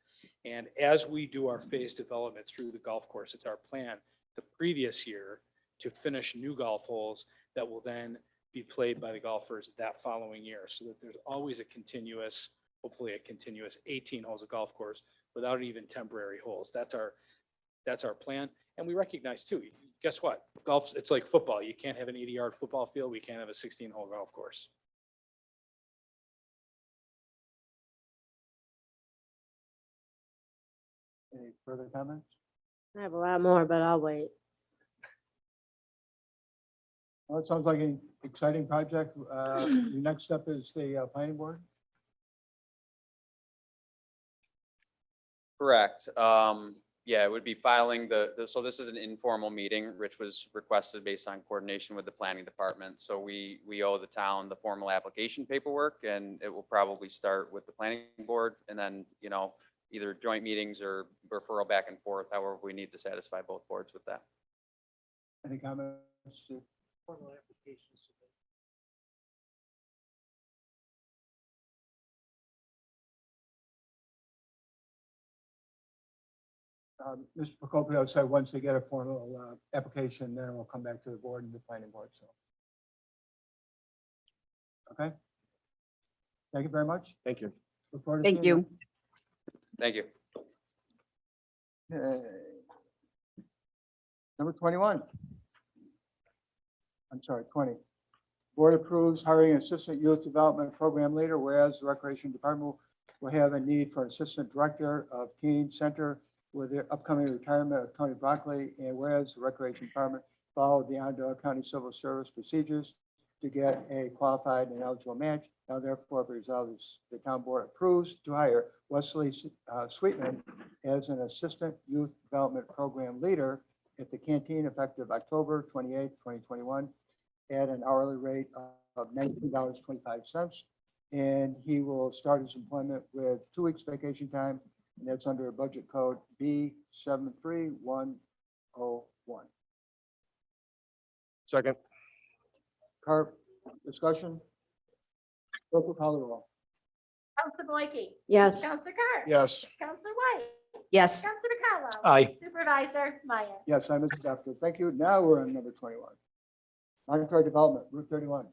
And as we do our phase development through the golf course, it's our plan the previous year to finish new golf holes that will then be played by the golfers that following year. So that there's always a continuous, hopefully a continuous 18 holes of golf course without even temporary holes. That's our plan. And we recognize too, guess what? Golf, it's like football. You can't have an 80-yard football field. We can't have a 16-hole golf course. Any further comments? I have a lot more, but I'll wait. Well, it sounds like an exciting project. The next step is the planning board. Correct. Yeah, it would be filing so this is an informal meeting. Rich was requested based on coordination with the planning department. So we owe the town the formal application paperwork, and it will probably start with the planning board and then, either joint meetings or referral back and forth, however we need to satisfy both boards with that. Any comments? Formal applications. Mr. Procopio said once they get a formal application, then it will come back to the board and the planning board, so. Okay. Thank you very much. Thank you. Look forward to Thank seeing you. Thank you. Okay. Number 21. I'm sorry, 20. Board approves hiring an assistant youth development program leader, whereas the recreation department will have a need for an assistant director of teen center with the upcoming retirement of Tony Broccoli, and whereas the recreation department followed the Onondaga County Civil Service procedures to get a qualified and eligible match. Now therefore be resolved, the town board approves to hire Wesley Sweetman as an assistant youth development program leader at the canteen effective October 28th, 2021, at an hourly rate of $19.25. And he will start his employment with 2 weeks vacation time, and that's under a budget code B73101. Second. Carp, discussion? Roll call the roll. Counselor Boyke, Yes. Counselor Carr. Yes. Counselor White, Yes. Counselor McCallum. Aye. Supervisor Meyer. Yes, I'm accepted. Thank you. Now we're on number 21. Monetary development, Route 31.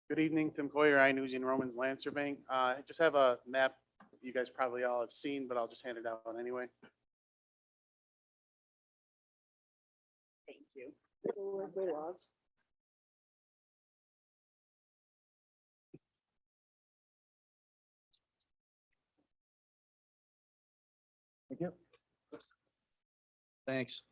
Good evening, Tim Coyer, I News and Romans Land Surveying. I just have a map you guys probably all have seen, but I'll just hand it out anyway. Thank you. Thank you. Thanks.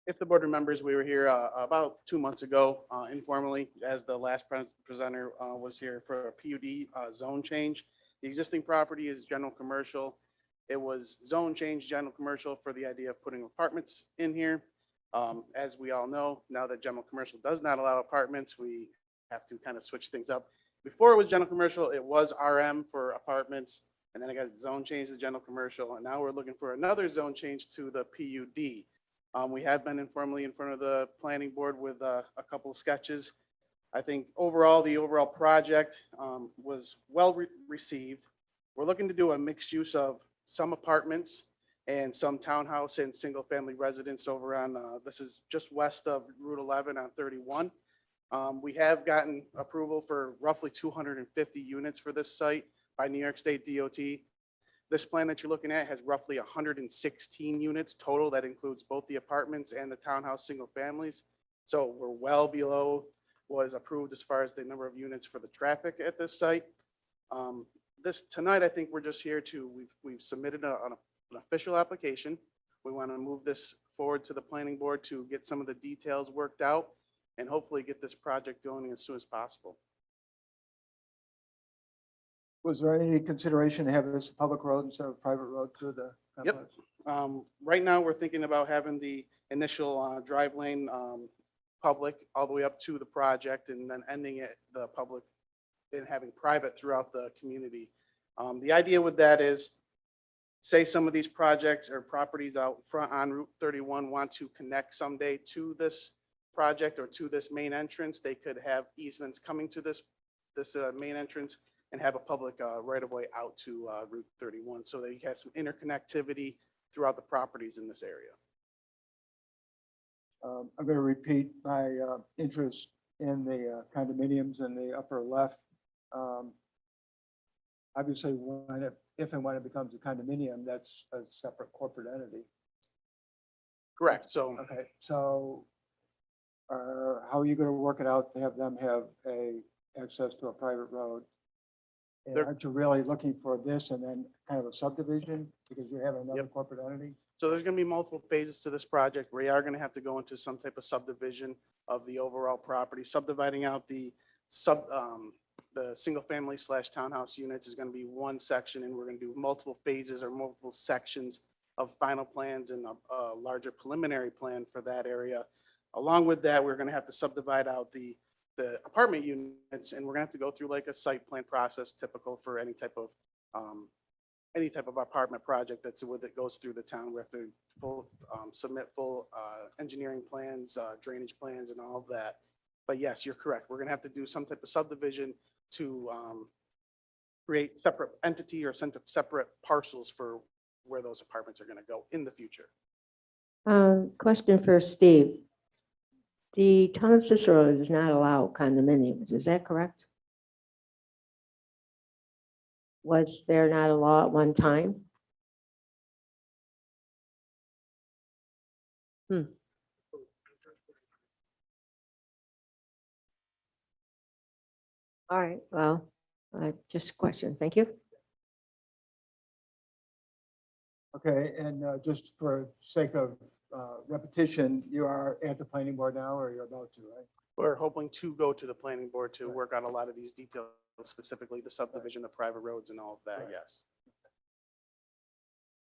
If the board remembers, we were here about 2 months ago informally, as the last presenter was here for a PUD zone change. The existing property is general commercial. It was zone change, general commercial, for the idea of putting apartments in here. As we all know, now that general commercial does not allow apartments, we have to kind of switch things up. Before it was general commercial, it was RM for apartments, and then it got zone change to general commercial, and now we're looking for another zone change to the PUD. We have been informally in front of the planning board with a couple of sketches. I think overall, the overall project was well received. We're looking to do a mixed use of some apartments and some townhouse and single family residence over on, this is just west of Route 11 on 31. We have gotten approval for roughly 250 units for this site by New York State DOT. This plan that you're looking at has roughly 116 units total. That includes both the apartments and the townhouse single families. So we're well below was approved as far as the number of units for the traffic at this site. Tonight, I think we're just here we've submitted an official application. We want to move this forward to the planning board to get some of the details worked out and hopefully get this project going as soon as possible. Was there any consideration to have this a public road instead of a private road through the Yep. complex? Right now, we're thinking about having the initial drive lane public all the way up to the project and then ending it the public and having private throughout the community. The idea with that is, say some of these projects or properties out front on Route 31 want to connect someday to this project or to this main entrance, they could have easements coming to this main entrance and have a public right of way out to Route 31. So that you have some interconnectivity throughout the properties in this area. I'm going to repeat my interest in the condominiums in the upper left. Obviously, if and when it becomes a condominium, that's a separate corporate entity. Correct. So Okay, so how are you going to work it out to have them have access to a private road? And They're- aren't you really looking for this and then kind of a subdivision because you have another Yep. corporate entity? So there's going to be multiple phases to this project. We are going to have to go into some type of subdivision of the overall property, subdividing out the single family / townhouse units is going to be one section, and we're going to do multiple phases or multiple sections of final plans and a larger preliminary plan for that area. Along with that, we're going to have to subdivide out the apartment units, and we're gonna have to go through like a site plan process typical for any type of apartment project that goes through the town. We have to submit full engineering plans, drainage plans and all of that. But yes, you're correct. We're gonna have to do some type of subdivision to create separate entity or separate parcels for where those apartments are gonna go in the future. Question for Steve. The town of Cicero does not allow condominiums, is that correct? Was there not a law at one time? All right, well, just a question, thank you. Okay, and just for sake of repetition, you are at the planning board now, or you're about to, right? We're hoping to go to the planning board to work out a lot of these details, specifically the subdivision, the private roads and all of that, Right. yes.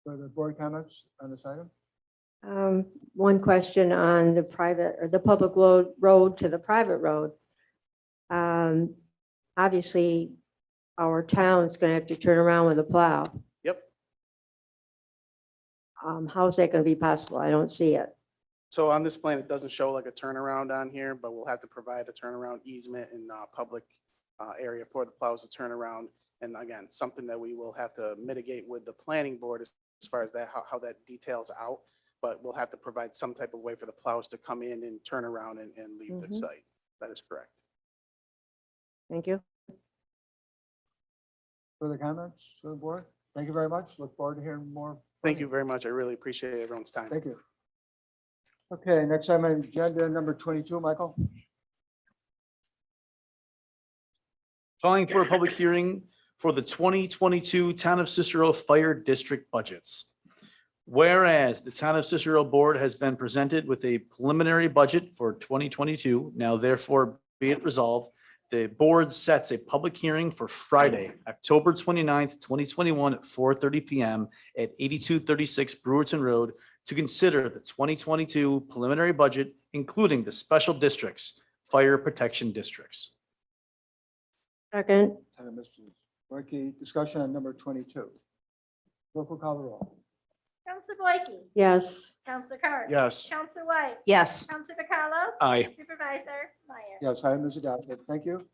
Further board comments on this item? One question on the private or the public road to the private road. Obviously, our town's gonna have to turn around with a plow. Yep. How's that gonna be possible? I don't see it. So on this plan, it doesn't show like a turnaround on here, but we'll have to provide a turnaround easement in public area for the plows to turn around. And again, something that we will have to mitigate with the planning board as far as that, how that details out. But we'll have to provide some type of way for the plows to come in and turn around and leave the Mhm. site. That is correct. Thank you. Further comments to the board? Thank you very much. Look forward to hearing more. Thank you very much. I really appreciate everyone's time. Thank you. Okay, next item on the agenda, number 22, Michael. Calling for a public hearing for the 2022 Town of Cicero Fire District budgets. Whereas the Town of Cicero Board has been presented with a preliminary budget for 2022, now therefore be it resolved, the board sets a public hearing for Friday, October 29th, 2021 at 4:30 PM at 8236 Brewerton Road to consider the 2022 preliminary budget, including the special districts, fire protection districts. Second, Mr. Warnke, discussion on number 22. Clerk will call the roll. Counselor Boyke, yes. Counselor Carr. Yes. Counselor White, Yes. Counselor Bacallo, Aye. Supervisor Meyer. Yes, item is adopted. Thank you.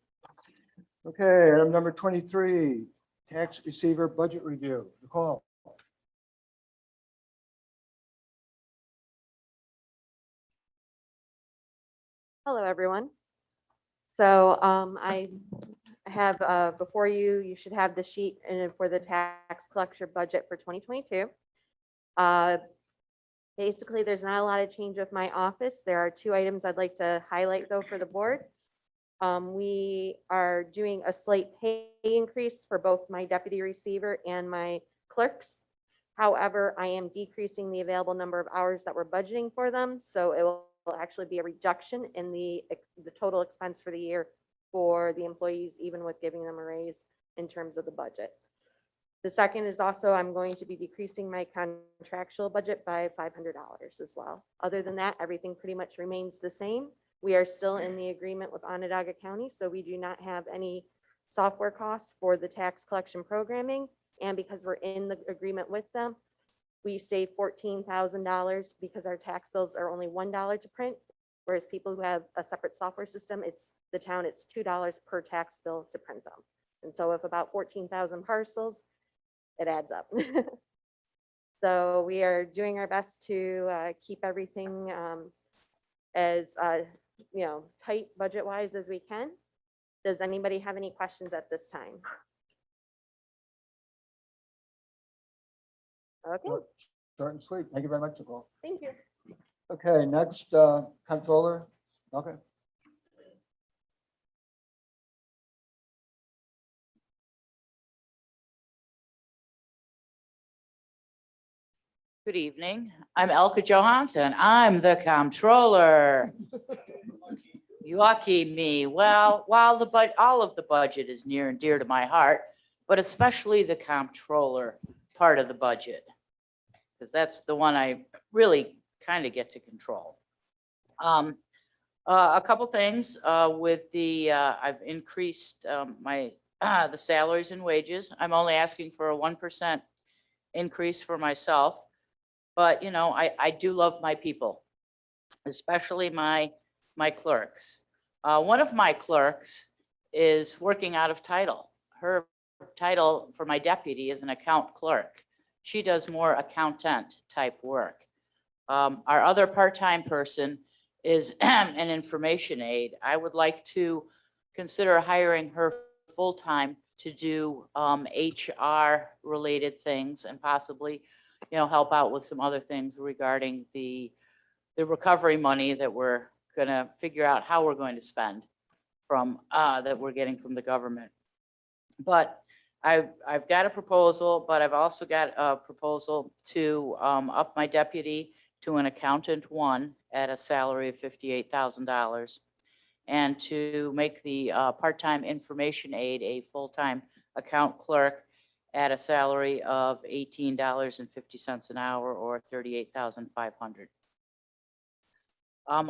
Okay, item number 23, tax receiver budget review. Nicole. Hello, everyone. So I have before you, you should have the sheet for the tax collector budget for 2022. Basically, there's not a lot of change with my office. There are two items I'd like to highlight though for the board. We are doing a slight pay increase for both my deputy receiver and my clerks. However, I am decreasing the available number of hours that we're budgeting for them, so it will actually be a reduction in the total expense for the year for the employees, even with giving them a raise in terms of the budget. The second is also, I'm going to be decreasing my contractual budget by $500 as well. Other than that, everything pretty much remains the same. We are still in the agreement with Onondaga County, so we do not have any software costs for the tax collection programming. And because we're in the agreement with them, we save $14,000 because our tax bills are only $1 to print. Whereas people who have a separate software system, it's $2 per tax bill to print them. And so if about 14,000 parcels, it adds up. So we are doing our best to keep everything as tight budget wise as we can. Does anybody have any questions at this time? Okay, Short and sweet. Thank you very much, Nicole. thank you. Okay, next, Comptroller. Okay. Good evening. I'm Elka Johansson. I'm the comptroller. Lucky me. Well, while all of the budget is near and dear to my heart, but especially the comptroller part of the budget, because that's the one I really kind of get to control. A couple things with the I've increased the salaries and wages. I'm only asking for a 1% increase for myself. But, I do love my people, especially my clerks. One of my clerks is working out of title. Her title for my deputy is an account clerk. She does more accountant type work. Our other part-time person is an information aide. I would like to consider hiring her full-time to do HR related things and possibly help out with some other things regarding the recovery money that we're gonna figure out how we're going to spend from, that we're getting from the government. But I've got a proposal, but I've also got a proposal to up my deputy to an accountant one at a salary of $58,000 and to make the part-time information aide a full-time account clerk at a salary of $18.50 an hour or $38,500. I'm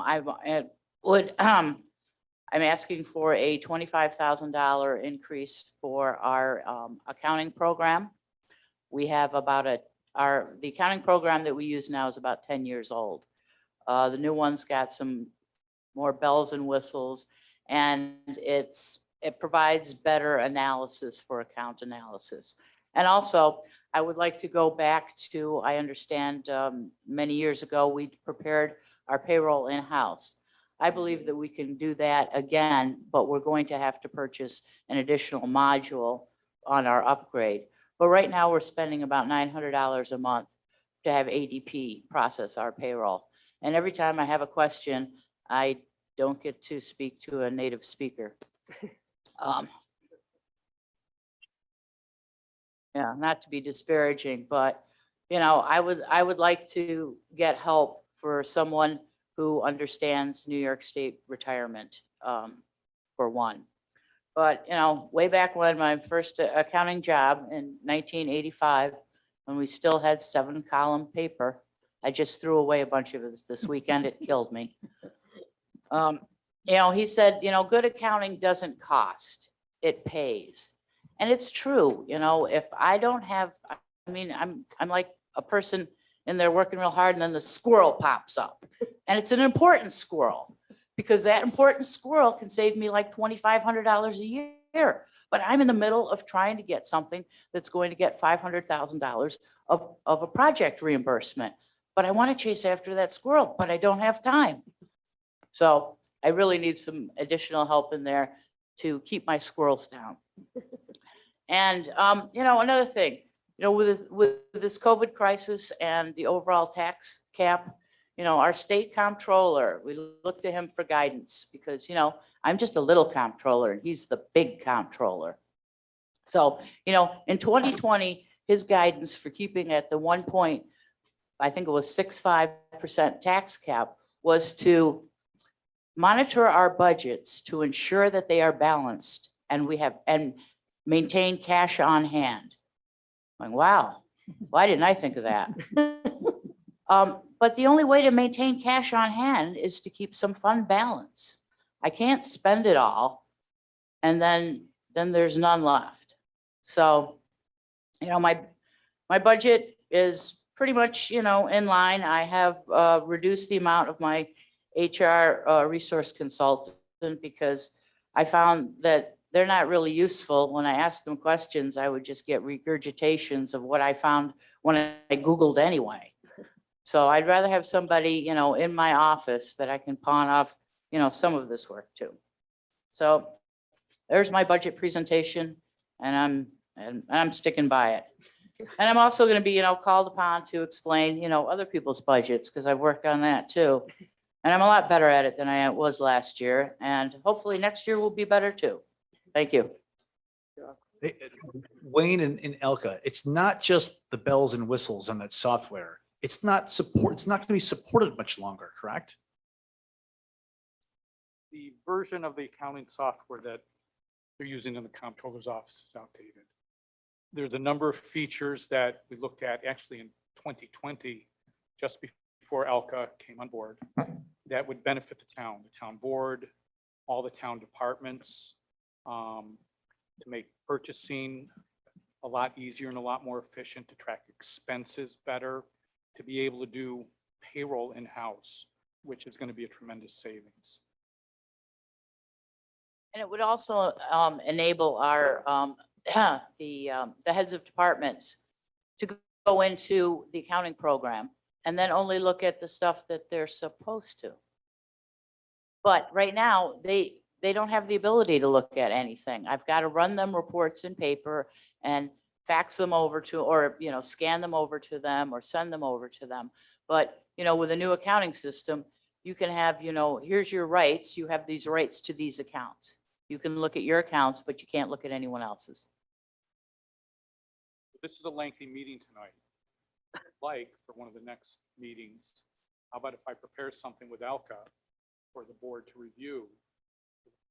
asking for a $25,000 increase for our accounting program. We have about the accounting program that we use now is about 10 years old. The new one's got some more bells and whistles, and it provides better analysis for account analysis. And also, I would like to go back to, I understand many years ago, we prepared our payroll in-house. I believe that we can do that again, but we're going to have to purchase an additional module on our upgrade. But right now, we're spending about $900 a month to have ADP process our payroll. And every time I have a question, I don't get to speak to a native speaker. Yeah, not to be disparaging, but I would like to get help for someone who understands New York State retirement, for one. But, way back when my first accounting job in 1985, when we still had 7-column paper, I just threw away a bunch of it this weekend. It killed me. He said, good accounting doesn't cost, it pays. And it's true, if I don't have, I'm like a person in there working real hard and then the squirrel pops up. And it's an important squirrel because that important squirrel can save me like $2,500 a year. But I'm in the middle of trying to get something that's going to get $500,000 of a project reimbursement. But I want to chase after that squirrel, but I don't have time. So I really need some additional help in there to keep my squirrels down. And, another thing, with this COVID crisis and the overall tax cap, our state comptroller, we look to him for guidance because, I'm just a little comptroller and he's the big comptroller. So, in 2020, his guidance for keeping at the 1.65% tax cap was to monitor our budgets to ensure that they are balanced and maintain cash on hand. Like, wow, why didn't I think of that? But the only way to maintain cash on hand is to keep some fund balance. I can't spend it all and then there's none left. So, my budget is pretty much, in line. I have reduced the amount of my HR resource consultant because I found that they're not really useful. When I ask them questions, I would just get regurgitations of what I found when I Googled anyway. So I'd rather have somebody, in my office that I can pawn off, some of this work to. So there's my budget presentation and I'm sticking by it. And I'm also going to be, called upon to explain, other people's budgets because I've worked on that too. And I'm a lot better at it than I was last year. And hopefully next year will be better too. Thank you. Wayne and Elka, it's not just the bells and whistles on that software. It's not going to be supported much longer, correct? The version of the accounting software that they're using in the comptroller's office is outdated. There's a number of features that we looked at actually in 2020, just before Elka came on board, that would benefit the town board, all the town departments, to make purchasing a lot easier and a lot more efficient, to track expenses better, to be able to do payroll in-house, which is going to be a tremendous savings. And it would also enable our, the heads of departments to go into the accounting program and then only look at the stuff that they're supposed to. But right now, they don't have the ability to look at anything. I've got to run them reports in paper and fax them over to, or, scan them over to them or send them over to them. But, with a new accounting system, you can have, here's your rights. You have these rights to these accounts. You can look at your accounts, but you can't look at anyone else's. This is a lengthy meeting tonight. Like for one of the next meetings, how about if I prepare something with Alka for the board to review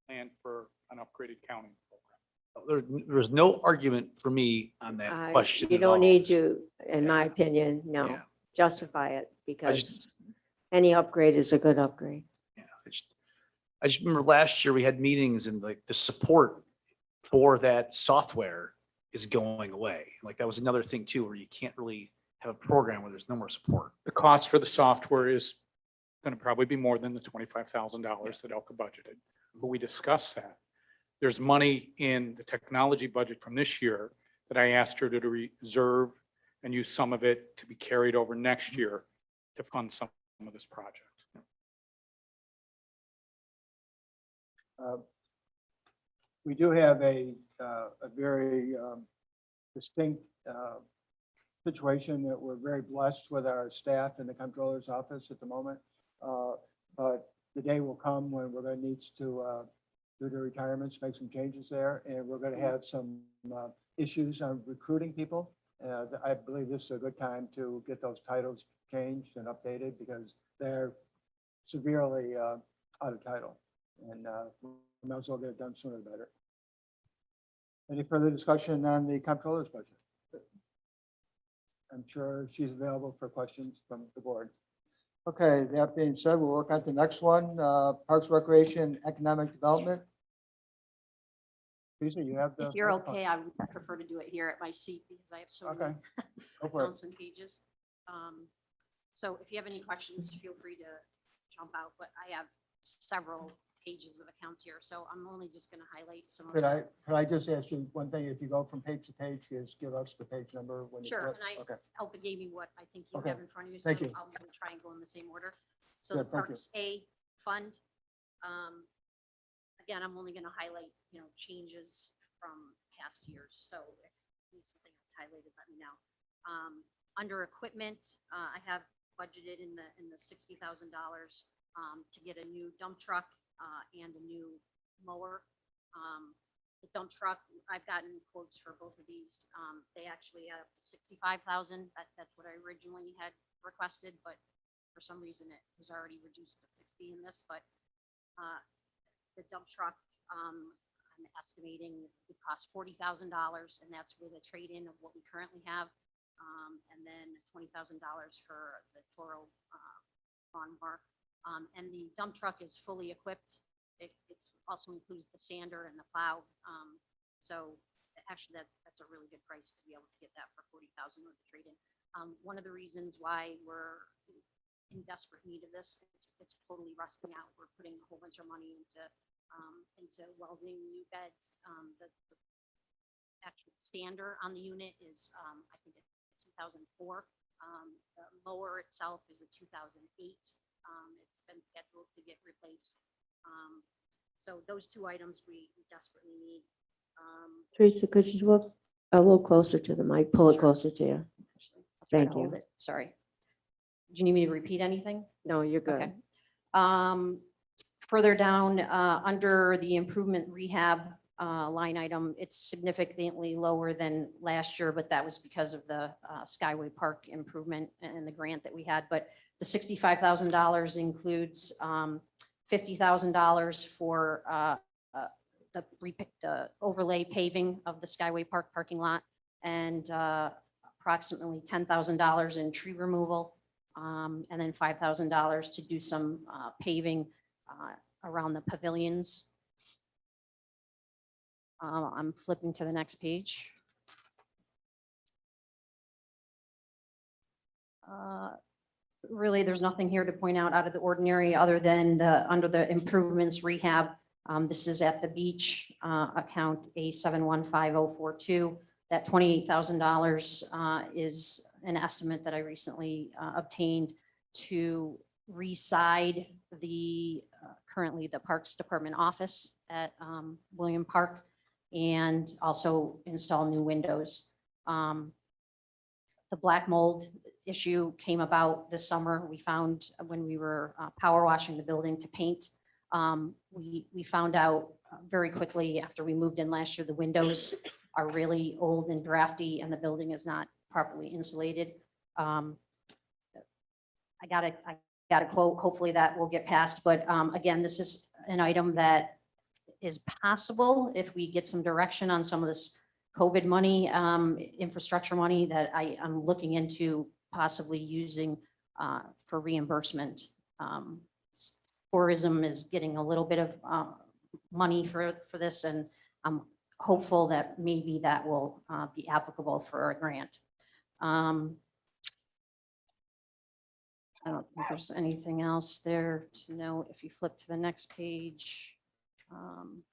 and for an upgraded accounting program? There's no argument for me on that question. You at all. don't need to, in my Yeah. opinion, no, Yeah. justify it I because just, any upgrade is a good upgrade. yeah, I just remember last year we had meetings and like the support for that software is going away. Like that was another thing too, where you can't really have a program where there's no more support. The cost for the software is going to probably be more than the $25,000 that Elka budgeted, but we discussed that. There's money in the technology budget from this year that I asked her to reserve and use some of it to be carried over next year to fund some of this project. We do have a very distinct situation that we're very blessed with our staff in the comptroller's office at the moment. But the day will come when we're going to need to do the retirements, make some changes there, and we're going to have some issues on recruiting people. I believe this is a good time to get those titles changed and updated because they're severely out of title. And we might as well get it done sooner the better. Any further discussion on the comptroller's budget? I'm sure she's available for questions from the board. Okay, that being said, we'll work on the next one, Parks, Recreation, Economic Development. Lisa, you have the. If you're okay, I would prefer to do it here at my seat because I have so Okay, many go for it. accounts and pages. So if you have any questions, feel free to jump out, but I have several pages of accounts here, so I'm only just going to highlight some of Could them. I just ask you one thing? If you go from page to page, just give us the page number when you. Sure, flip? and Okay, Elka gave me what I think you Okay, have in front of you, so thank you. I'm going to try and go in the same order. So the Good, thank you. Parks A fund, again, I'm only going to highlight, changes from past years. So if you need something highlighted, let me know. Under equipment, I have budgeted in the $60,000 to get a new dump truck and a new mower. The dump truck, I've gotten quotes for both of these. They actually add up to 65,000. That's what I originally had requested, but for some reason it was already reduced to 60 in this, but the dump truck, I'm estimating would cost $40,000, and that's with a trade-in of what we currently have. And then $20,000 for the Toro lawnmower. And the dump truck is fully equipped. It's also includes the sander and the plow. So actually that's a really good price to be able to get that for 40,000 with the trade-in. One of the reasons why we're in desperate need of this, it's totally rusting out. We're putting a whole bunch of money into welding new beds. The actual sander on the unit is, I think it's 2004. The mower itself is a 2008. It's been scheduled to get replaced. So those two items we desperately need. Teresa, could you look a little closer to the mic, pull it Sure. closer to you? I'll try to Thank you. hold it. Sorry. Do you need me to repeat anything? No, you're good. Okay. Further down, under the improvement rehab line item, it's significantly lower than last year, but that was because of the Skyway Park improvement and the grant that we had. But the $65,000 includes $50,000 for the overlay paving of the Skyway Park parking lot, and approximately $10,000 in tree removal, and then $5,000 to do some paving around the pavilions. I'm flipping to the next page. Really, there's nothing here to point out of the ordinary other than under the improvements rehab. This is at the beach, account A715042. That $28,000 is an estimate that I recently obtained to reside currently the Parks Department office at William Park, and also install new windows. The black mold issue came about this summer. We found when we were power washing the building to paint, we found out very quickly after we moved in last year, the windows are really old and drafty and the building is not properly insulated. I got a quote, hopefully that will get passed, but again, this is an item that is possible if we get some direction on some of this COVID money, infrastructure money that I'm looking into possibly using for reimbursement. Tourism is getting a little bit of money for this, and I'm hopeful that maybe that will be applicable for a grant. I don't think there's anything else there to know. If you flip to the next page, I'm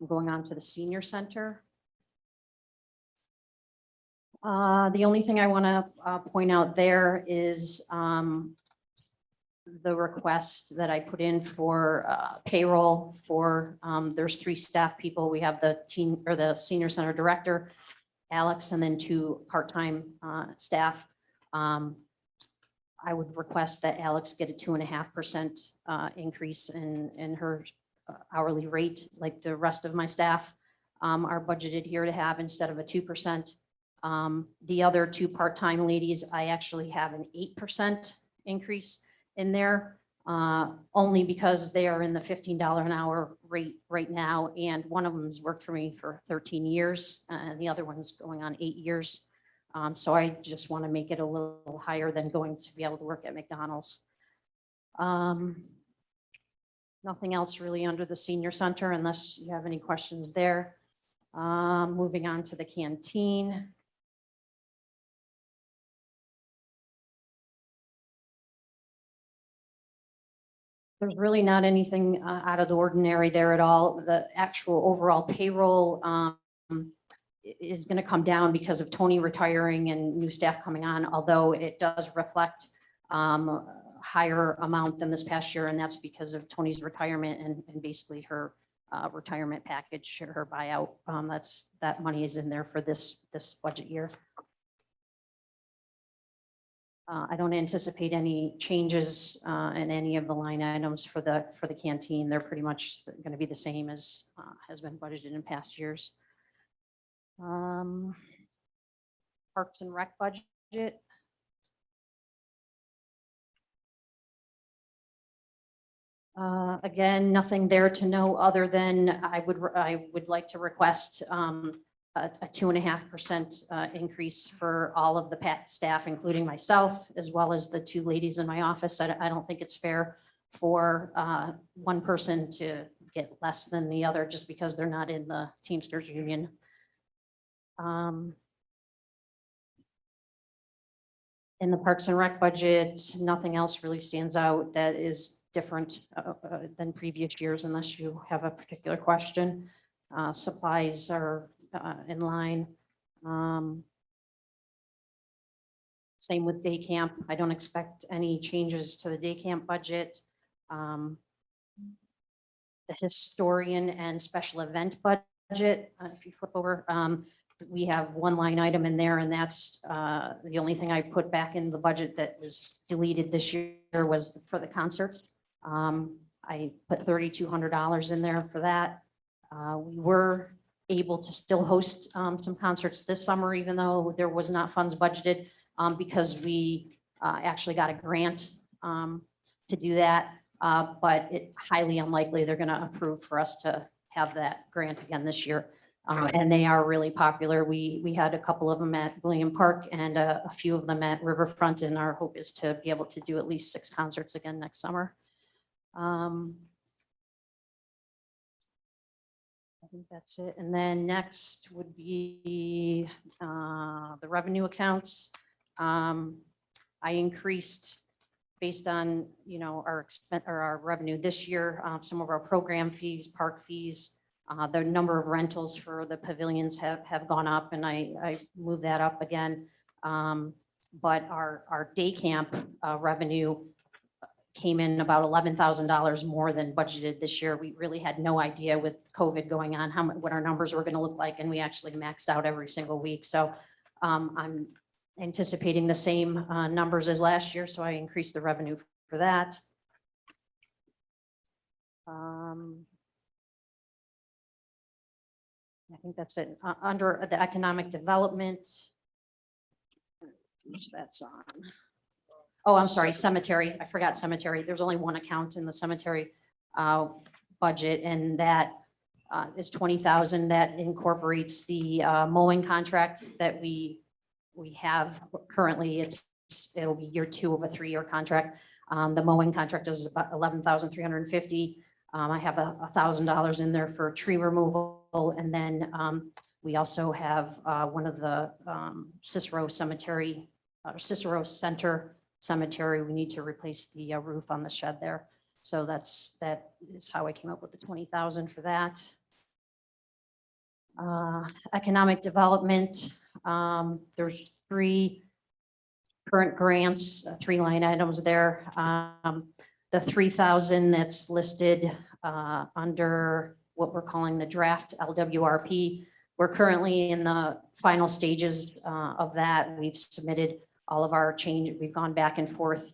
going on to the senior center. The only thing I want to point out there is the request that I put in for payroll for, there's 3 staff people. We have the senior center director, Alex, and then 2 part-time staff. I would request that Alex get a 2.5% increase in her hourly rate, like the rest of my staff are budgeted here to have, instead of a 2%. The other 2 part-time ladies, I actually have an 8% increase in there, only because they are in the $15 an hour rate right now. And one of them has worked for me for 13 years and the other one's going on 8 years. So I just want to make it a little higher than going to be able to work at McDonald's. Nothing else really under the senior center unless you have any questions there. Moving on to the canteen. There's really not anything out of the ordinary there at all. The actual overall payroll is going to come down because of Tony retiring and new staff coming on, although it does reflect higher amount than this past year, and that's because of Tony's retirement and basically her retirement package, her buyout. That money is in there for this budget year. I don't anticipate any changes in any of the line items for the canteen. They're pretty much going to be the same as has been budgeted in past years. Parks and Rec budget. Again, nothing there to know other than I would like to request a 2.5% increase for all of the PAC staff, including myself, as well as the two ladies in my office. I don't think it's fair for one person to get less than the other just because they're not in the Teamsters union. In the Parks and Rec budget, nothing else really stands out that is different than previous years unless you have a particular question. Supplies are in line. Same with day camp. I don't expect any changes to the day camp budget. The historian and special event budget, if you flip over, we have one line item in there, and that's the only thing I put back in the budget that was deleted this year was for the concert. I put $3,200 in there for that. We were able to still host some concerts this summer, even though there was not funds budgeted, because we actually got a grant to do that. But it's highly unlikely they're going to approve for us to have that grant again this year. And they are really popular. We had a couple of them at William Park and a few of them at Riverfront, and our hope is to be able to do at least 6 concerts again next summer. I think that's it. And then next would be the revenue accounts. I increased based on, our expense or our revenue this year, some of our program fees, park fees, the number of rentals for the pavilions have gone up, and I moved that up again. But our day camp revenue came in about $11,000 more than budgeted this year. We really had no idea with COVID going on what our numbers were going to look like, and we actually maxed out every single week. So I'm anticipating the same numbers as last year, so I increased the revenue for that. I think that's it. Under the economic development, which that's on. Oh, I'm sorry, cemetery. I forgot cemetery. There's only one account in the cemetery budget, and that is 20,000. That incorporates the mowing contract that we have currently. It'll be year 2 of a 3-year contract. The mowing contract is about 11,350. I have $1,000 in there for tree removal, and then we also have one of the Cicero cemetery, Cicero Center cemetery. We need to replace the roof on the shed there. So that is how I came up with the 20,000 for that. Economic development. There's 3 current grants, 3 line items there. The 3,000 that's listed under what we're calling the draft LWRP. We're currently in the final stages of that. We've submitted all of our change. We've gone back and forth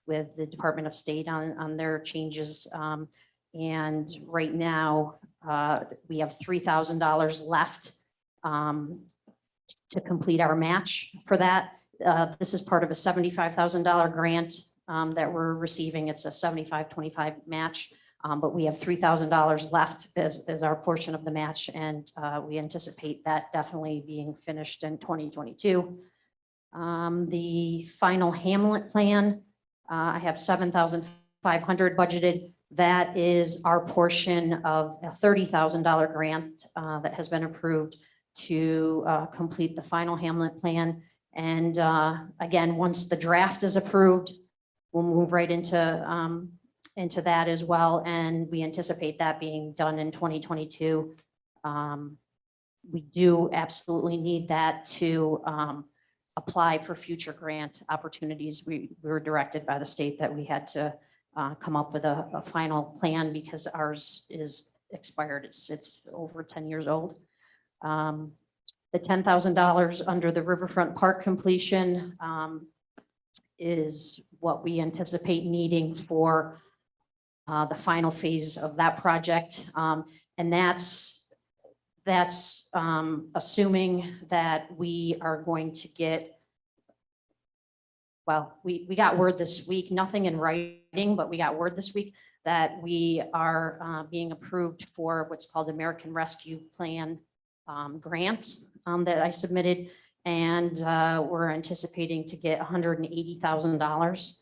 with the Department of State on their changes. And right now we have $3,000 left to complete our match for that. This is part of a $75,000 grant that we're receiving. It's a 75-25 match, but we have $3,000 left as our portion of the match, and we anticipate that definitely being finished in 2022. The final Hamlet plan, I have $7,500 budgeted. That is our portion of a $30,000 grant that has been approved to complete the final Hamlet plan. And again, once the draft is approved, we'll move right into that as well. And we anticipate that being done in 2022. We do absolutely need that to apply for future grant opportunities. We were directed by the state that we had to come up with a final plan because ours is expired. It's over 10 years old. The $10,000 under the Riverfront Park completion. is what we anticipate needing for the final phase of that project. And that's assuming that we are going to get, well, we got word this week, nothing in writing, but we got word this week that we are being approved for what's called American Rescue Plan grant that I submitted. And we're anticipating to get $180,000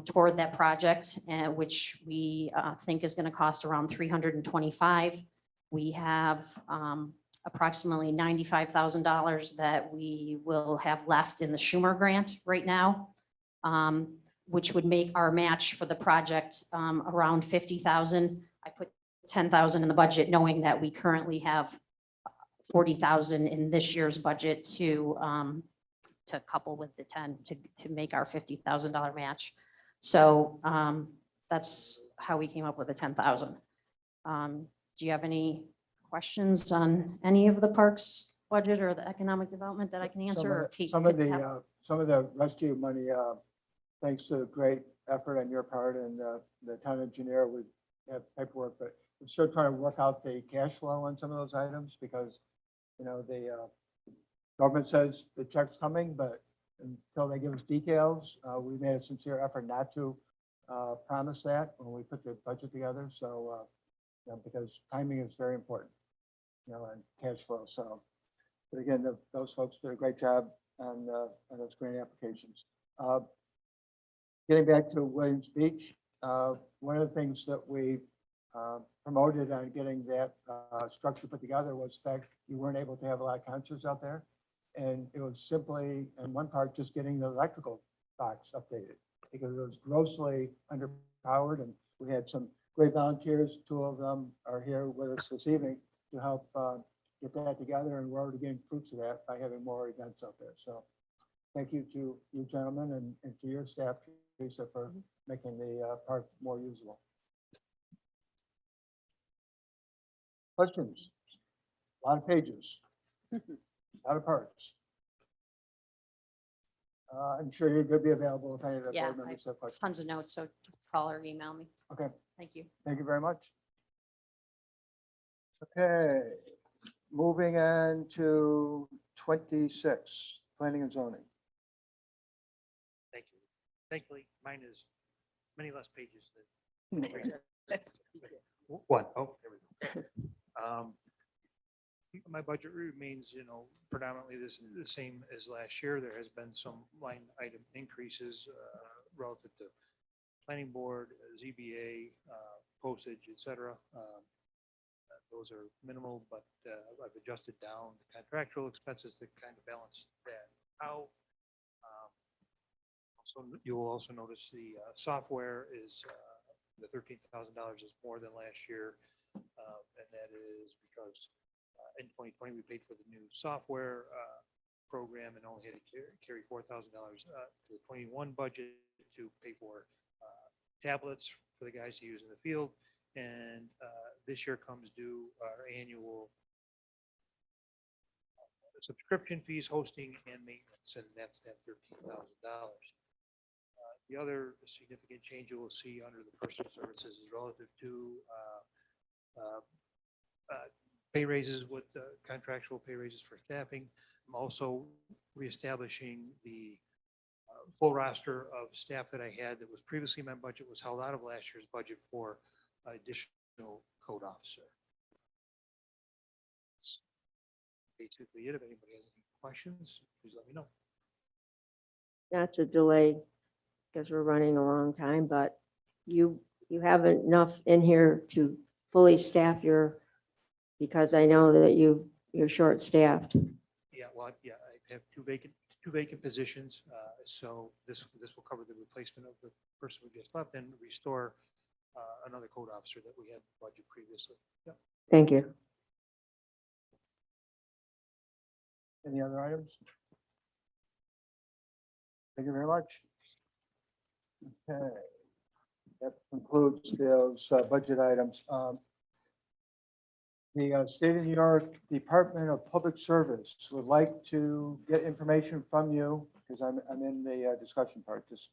toward that project, which we think is going to cost around $325,000. We have approximately $95,000 that we will have left in the Schumer grant right now, which would make our match for the project around $50,000. I put $10,000 in the budget, knowing that we currently have $40,000 in this year's budget to couple with the 10 to make our $50,000 match. So that's how we came up with the 10,000. Do you have any questions on any of the parks budget or the economic development that I can answer? Or Kate Some of could have- some of the rescue money, thanks to great effort on your part and the town engineer would have paperwork, but we're still trying to work out the cash flow on some of those items because, you know, the government says the check's coming, but until they give us details, we made a sincere effort not to promise that when we put the budget together. So, you know, because timing is very important, you know, and cash flow. So, but again, those folks did a great job on those grant applications. Getting back to Williams Beach, one of the things that we promoted on getting that structure put together was the fact you weren't able to have a lot of concerts out there. And it was simply, in one part, just getting the electrical box updated because it was grossly underpowered. And we had some great volunteers. Two of them are here with us this evening to help get that together. And we're already getting fruits of that by having more events out there. So thank you to you gentlemen and to your staff, Teresa, for making the park more usable. Questions? A lot of pages, a lot of parts. I'm sure you're going to be available if any of the Yeah, board members have questions. tons of notes, so just call or email me. Okay, Thank you. thank you very much. Okay, moving on to 26, planning and zoning. Thank you. Thankfully, mine is many less pages than. One. Oh, there we go. My budget remains, you know, predominantly the same as last year. There has been some line item increases relative to planning board, ZBA, postage, et cetera. Those are minimal, but I've adjusted down the contractual expenses to kind of balance that out. So you will also notice the software is the $13,000 is more than last year. And that is because in 2020, we paid for the new software program and only had to carry $4,000 to the 21 budget to pay for tablets for the guys to use in the field. And this year comes due our annual subscription fees, hosting and maintenance, and that's at $13,000. The other significant change you will see under the personal services is relative to pay raises with contractual pay raises for staffing. I'm also reestablishing the full roster of staff that I had that was previously my budget was held out of last year's budget for additional code officer. That's basically it. If anybody has any questions, please let me know. Not to delay, because we're running a long time, but you have enough in here to fully staff your, because I know that you're short-staffed. Yeah, well, yeah, I have two vacant positions. So this will cover the replacement of the person who just left and restore another code officer that we had budgeted previously. Yep. Thank you. Any other items? Thank you very much. Okay, that concludes those budget items. The State of New York Department of Public Service would like to get information from you, because I'm in the discussion part, just.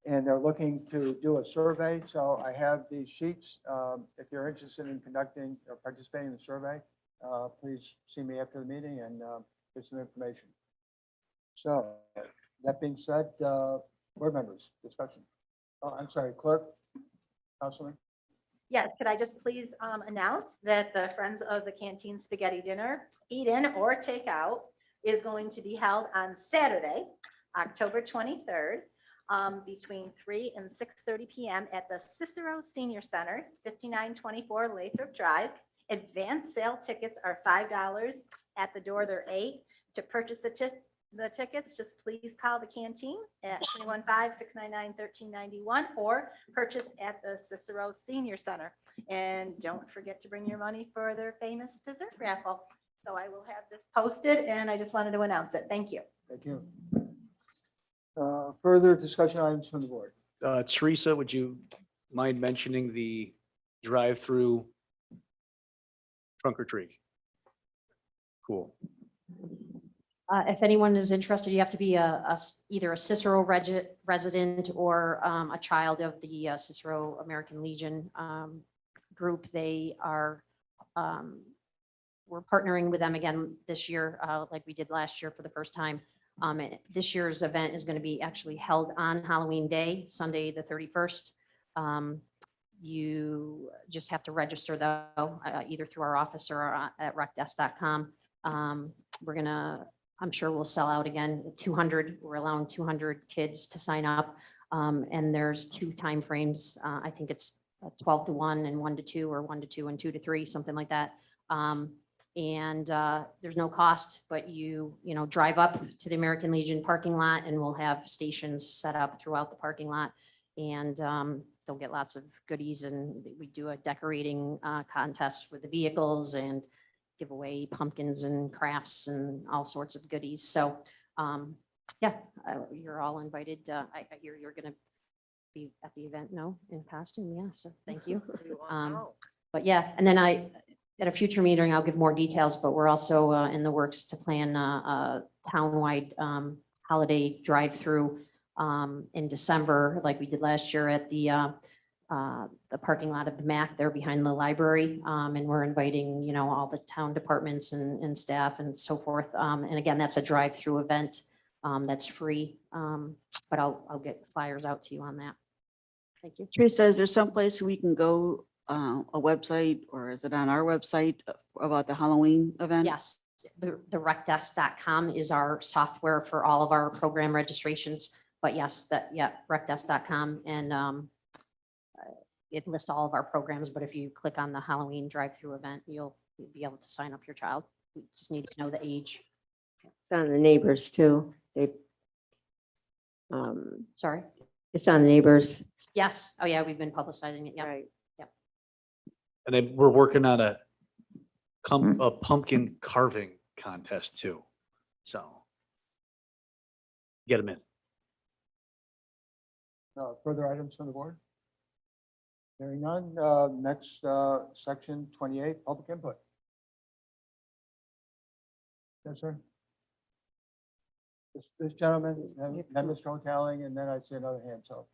And they're looking to do a survey, so I have these sheets. If you're interested in conducting or participating in the survey, please see me after the meeting and get some information. So, that being said, board members, discussion. Oh, I'm sorry, clerk, Councilman. Yes, could I just please announce that the Friends of the Canteen Spaghetti Dinner, eat-in or takeout, is going to be held on Saturday, October 23rd, between 3 and 6:30 p.m. at the Cicero Senior Center, 5924 Lathrop Drive. Advanced sale tickets are $5. At the door, they're $8. To purchase the tickets, just please call the canteen at 315-699-1391 or purchase at the Cicero Senior Center. And don't forget to bring your money for their famous dessert raffle. So I will have this posted and I just wanted to announce it. Thank you. Thank you. Further discussion items from the board. Teresa, would you mind mentioning the drive-through trunk or treat? Cool. If anyone is interested, you have to be either a Cicero resident or a child of the Cicero American Legion group. They are, we're partnering with them again this year, like we did last year for the first time. And this year's event is going to be actually held on Halloween Day, Sunday, the 31st. You just have to register though, either through our office or at recdesk.com. I'm sure we'll sell out again. 200, we're allowing 200 kids to sign up. And there's 2 time frames. I think it's 12 to 1 and 1 to 2 or 1 to 2 and 2 to 3, something like that. And there's no cost, but you drive up to the American Legion parking lot and we'll have stations set up throughout the parking lot. And they'll get lots of goodies, and we do a decorating contest with the vehicles and give away pumpkins and crafts and all sorts of goodies. So yeah, you're all invited. I hear you're going to be at the event, no, in costume. Yeah, so thank you. But yeah, and then at a future meeting, I'll give more details, but we're also in the works to plan a townwide holiday drive-through in December, like we did last year at the parking lot of the MAC there behind the library. And we're inviting, all the town departments and staff and so forth. And again, that's a drive-through event that's free. But I'll get flyers out to you on that. Thank you. Teresa, is there someplace we can go, a website, or is it on our website about the Halloween event? Yes, the recdesk.com is our software for all of our program registrations. But yes, recdesk.com, and it lists all of our programs. But if you click on the Halloween drive-through event, you'll be able to sign up your child. We just need to know the age. It's on the neighbors too. Sorry. It's on the neighbors. Yes. Oh yeah, we've been publicizing it. Yeah. Right. And then we're working on a pumpkin carving contest too. So get them in. Further items from the board? Hearing none. Next, section 28, public input. Yes, sir. This gentleman, then Mr. Hoteling, and then I see another hand, so.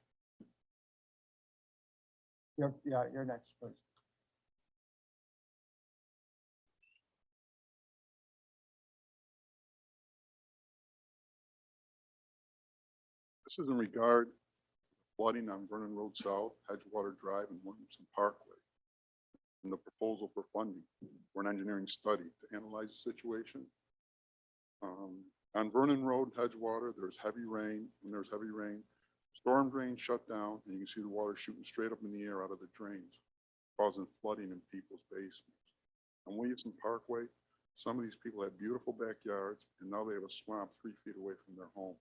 You're next, please. This is in regard to flooding on Vernon Road South, Edgewater Drive, and Williamson Parkway. And the proposal for funding for an engineering study to analyze the situation. On Vernon Road, Edgewater, there's heavy rain. When there's heavy rain, storm drains shut down, and you can see the water shooting straight up in the air out of the drains, causing flooding in people's basements. On Williamson Parkway, some of these people had beautiful backyards, and now they have a swamp 3 feet away from their home.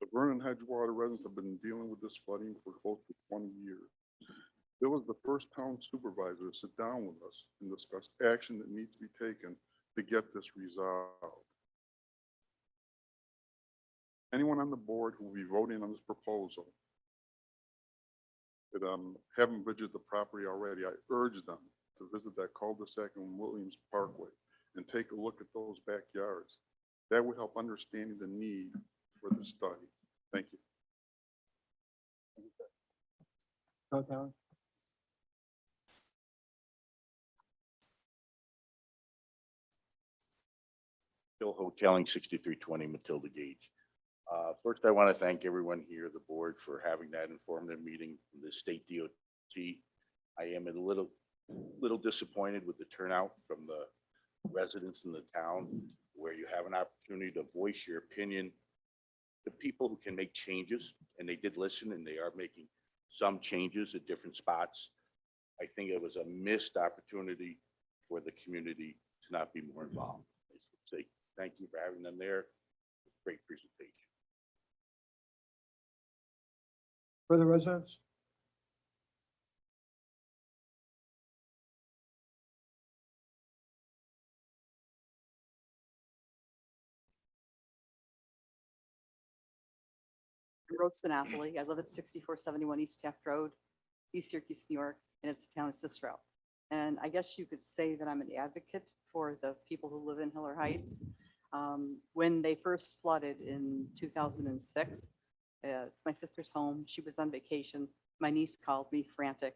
The Vernon Edgewater residents have been dealing with this flooding for close to 20 years. Bill was the first town supervisor to sit down with us and discuss action that needs to be taken to get this resolved. Anyone on the board who will be voting on this proposal haven't visited the property already, I urge them to visit that cul-de-sac in Williams Parkway and take a look at those backyards. That would help understanding the need for the study. Thank you. Go down. Bill Hoteling, 6320 Matilda Gage. First, I want to thank everyone here, the board, for having that informative meeting, the state DOT. I am a little disappointed with the turnout from the residents in the town, where you have an opportunity to voice your opinion. The people who can make changes, and they did listen, and they are making some changes at different spots. I think it was a missed opportunity for the community to not be more involved. I should say thank you for having them there. Great presentation. Further residents? Road Sinopoli. I live at 6471 East Taft Road, East Syracuse, New York, and it's the town of Cicero. And I guess you could say that I'm an advocate for the people who live in Hiller Heights. When they first flooded in 2006, it's my sister's home. She was on vacation. My niece called me frantic.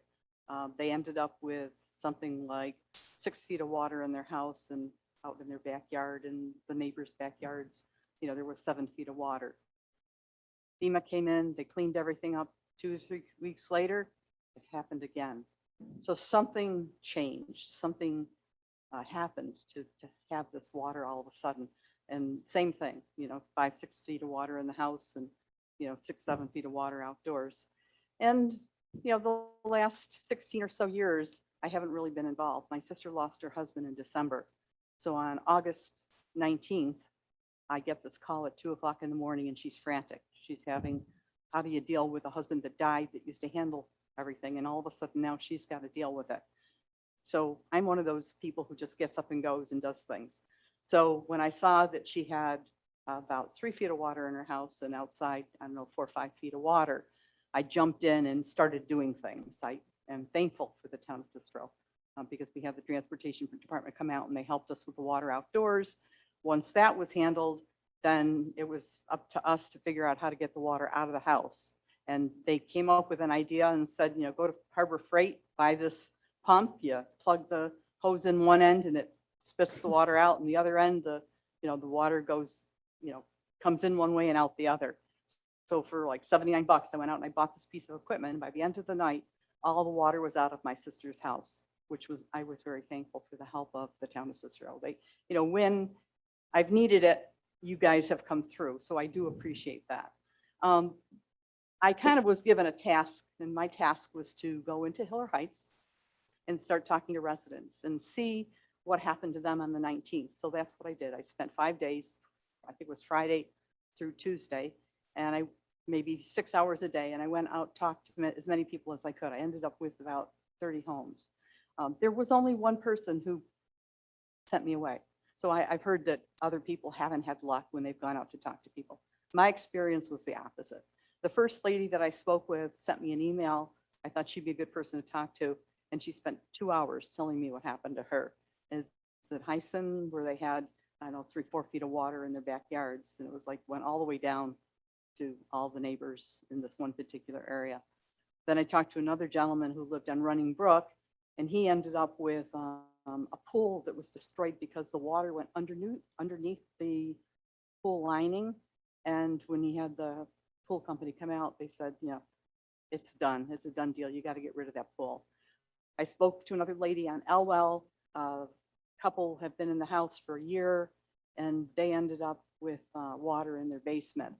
They ended up with something like 6 feet of water in their house and out in their backyard, and the neighbors' backyards, there was 7 feet of water. FEMA came in, they cleaned everything up. 2 or 3 weeks later, it happened again. So something changed, something happened to have this water all of a sudden. And same thing, 5, 6 feet of water in the house and, 6, 7 feet of water outdoors. And, the last 16 or so years, I haven't really been involved. My sister lost her husband in December. So on August 19th, I get this call at 2:00 in the morning and she's frantic. She's having, how do you deal with a husband that died that used to handle everything? And all of a sudden now she's got to deal with it. So I'm one of those people who just gets up and goes and does things. So when I saw that she had about 3 feet of water in her house and outside, 4 or 5 feet of water, I jumped in and started doing things. I am thankful for the town of Cicero because we have the transportation department come out and they helped us with the water outdoors. Once that was handled, then it was up to us to figure out how to get the water out of the house. And they came up with an idea and said, go to Harbor Freight, buy this pump, you plug the hose in one end and it spits the water out, and the other end, the water goes, comes in one way and out the other. So for like $79, I went out and I bought this piece of equipment. And by the end of the night, all the water was out of my sister's house, I was very thankful for the help of the town of Cicero. They, when I've needed it, you guys have come through. So I do appreciate that. I kind of was given a task, and my task was to go into Hiller Heights and start talking to residents and see what happened to them on the 19th. So that's what I did. I spent 5 days, I think it was Friday through Tuesday, and maybe 6 hours a day. And I went out, talked to as many people as I could. I ended up with about 30 homes. There was only one person who sent me away. So I've heard that other people haven't had luck when they've gone out to talk to people. My experience was the opposite. The first lady that I spoke with sent me an email. I thought she'd be a good person to talk to. And she spent 2 hours telling me what happened to her. It's at Hyson, where they had, 3, 4 feet of water in their backyards. And it was like, went all the way down to all the neighbors in this one particular area. Then I talked to another gentleman who lived on Running Brook, and he ended up with a pool that was destroyed because the water went underneath the pool lining. And when he had the pool company come out, they said, it's done. It's a done deal. You got to get rid of that pool. I spoke to another lady on Elwell. A couple have been in the house for a year, and they ended up with water in their basement.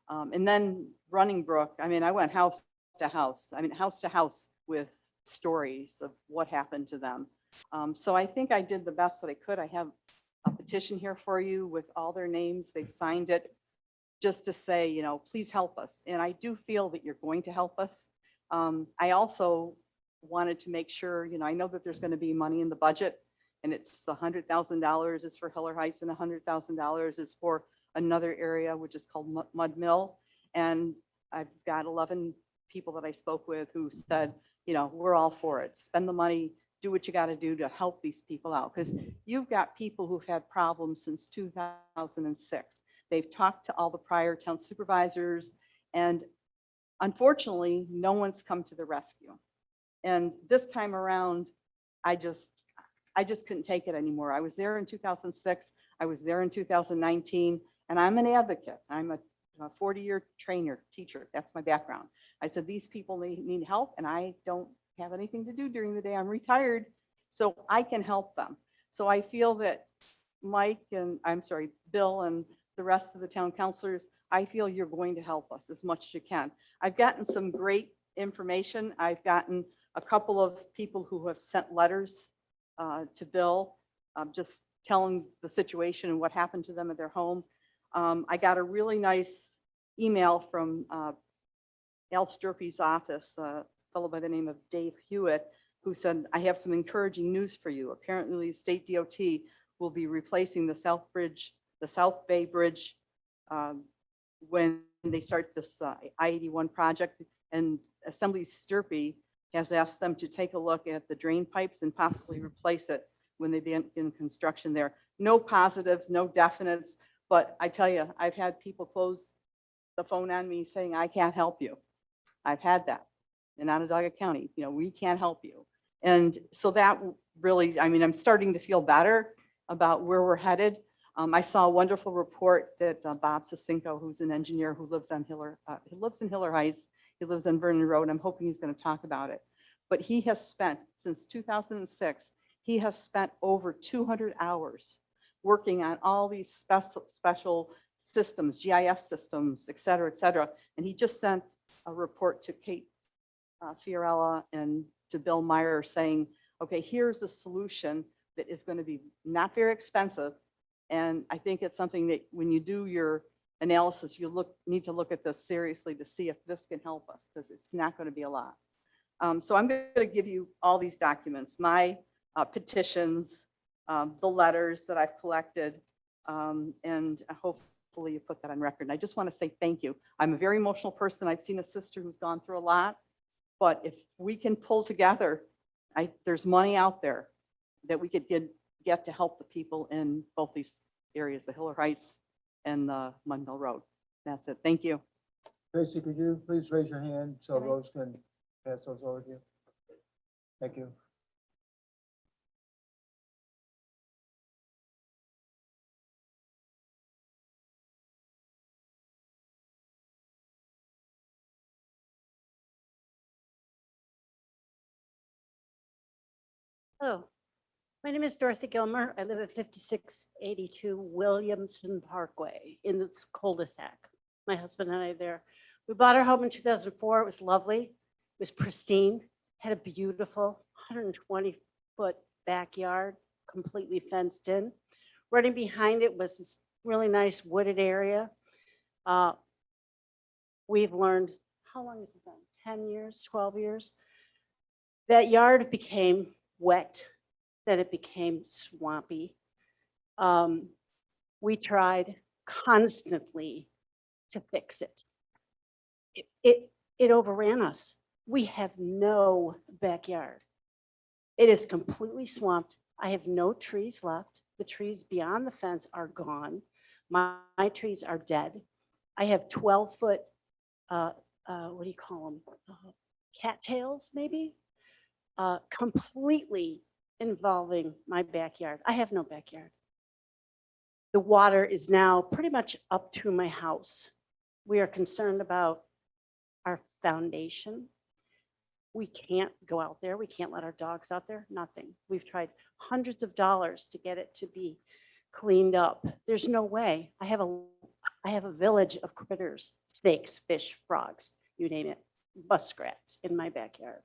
And then Running Brook, I went house to house with stories of what happened to them. So I think I did the best that I could. I have a petition here for you with all their names. They've signed it just to say, please help us. And I do feel that you're going to help us. I also wanted to make sure, I know that there's going to be money in the budget, and it's $100,000 is for Hiller Heights and $100,000 is for another area, which is called Mud Mill. And I've got 11 people that I spoke with who said, you know, we're all for it. Spend the money, do what you got to do to help these people out. Because you've got people who've had problems since 2006. They've talked to all the prior town supervisors, and unfortunately, no one's come to the rescue. And this time around, I just couldn't take it anymore. I was there in 2006. I was there in 2019, and I'm an advocate. I'm a 40-year trainer, teacher. That's my background. I said, these people need help, and I don't have anything to do during the day. I'm retired, so I can help them. So I feel that Bill and the rest of the town councilors, I feel you're going to help us as much as you can. I've gotten some great information. I've gotten a couple of people who have sent letters to Bill, just telling the situation and what happened to them at their home. I got a really nice email from Al Sturpey's office, a fellow by the name of Dave Hewitt, who said, I have some encouraging news for you. Apparently, state DOT will be replacing the South Bay Bridge when they start this I-81 project. And Assembly Sturpey has asked them to take a look at the drain pipes and possibly replace it when they begin construction there. No positives, no definites, but I tell you, I've had people close the phone on me saying, I can't help you. I've had that in Onondaga County, you know, we can't help you. And so that really, I mean, I'm starting to feel better about where we're headed. I saw a wonderful report that Bob Sisinko, who's an engineer who lives on he lives in Hiller Heights. He lives on Vernon Road. I'm hoping he's going to talk about it. But he has spent, since 2006, he has spent over 200 hours working on all these special systems, GIS systems, et cetera, et cetera. And he just sent a report to Kate Fiorella and to Bill Meyer saying, okay, here's a solution that is going to be not very expensive. And I think it's something that when you do your analysis, you need to look at this seriously to see if this can help us, because it's not going to be a lot. So I'm going to give you all these documents, my petitions, the letters that I've collected, and hopefully you put that on record. And I just want to say thank you. I'm a very emotional person. I've seen a sister who's gone through a lot, but if we can pull together, there's money out there that we could get to help the people in both these areas, the Hiller Heights and the Mundell Road. That's it. Thank you. Tracy, could you please raise your hand so Can I? Rose can pass those over to you? Thank you. Hello, my name is Dorothy Gilmer. I live at 5682 Williamson Parkway in this cul-de-sac. My husband and I are there. We bought our home in 2004. It was lovely. It was pristine, had a beautiful 120-foot backyard, completely fenced in. Running behind it was this really nice wooded area. We've learned, how long has it been? 10 years, 12 years? That yard became wet, that it became swampy. We tried constantly to fix it. It overran us. We have no backyard. It is completely swamped. I have no trees left. The trees beyond the fence are gone. My trees are dead. I have 12-foot, what do you call them? Cattails, maybe? Completely involving my backyard. I have no backyard. The water is now pretty much up to my house. We are concerned about our foundation. We can't go out there. We can't let our dogs out there, nothing. We've tried hundreds of dollars to get it to be cleaned up. There's no way. I have a village of critters, snakes, fish, frogs, you name it, muskrats in my backyard.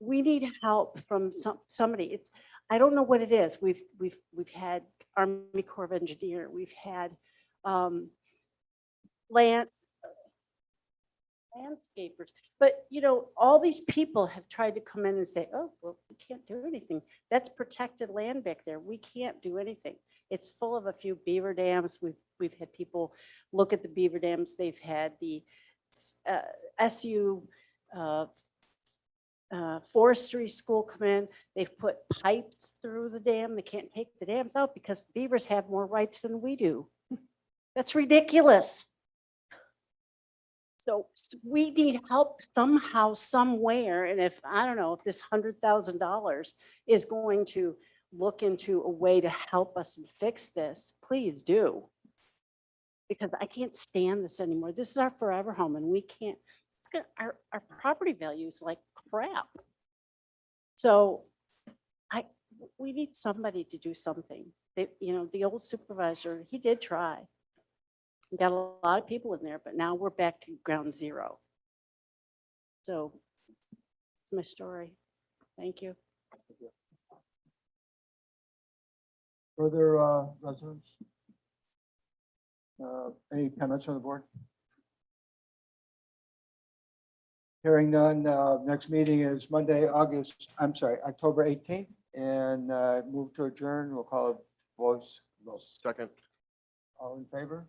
We need help from somebody. I don't know what it is. We've had Army Corps of Engineer. We've had landscapers, but you know, all these people have tried to come in and say, oh, well, we can't do anything. That's protected land back there. We can't do anything. It's full of a few beaver dams. We've had people look at the beaver dams. They've had the SU forestry school come in. They've put pipes through the dam. They can't take the dams out because the beavers have more rights than we do. That's ridiculous. So we need help somehow, somewhere. And if, I don't know, if this $100,000 is going to look into a way to help us and fix this, please do. Because I can't stand this anymore. This is our forever home and we can't, our property value is like crap. So we need somebody to do something. The old supervisor, he did try. We got a lot of people in there, but now we're back to ground zero. So that's my story. Thank you. Further residents? Any comments from the board? Hearing none, next meeting is Monday, October 18th, and move to adjourn. We'll call it voice vote. Second. All in favor?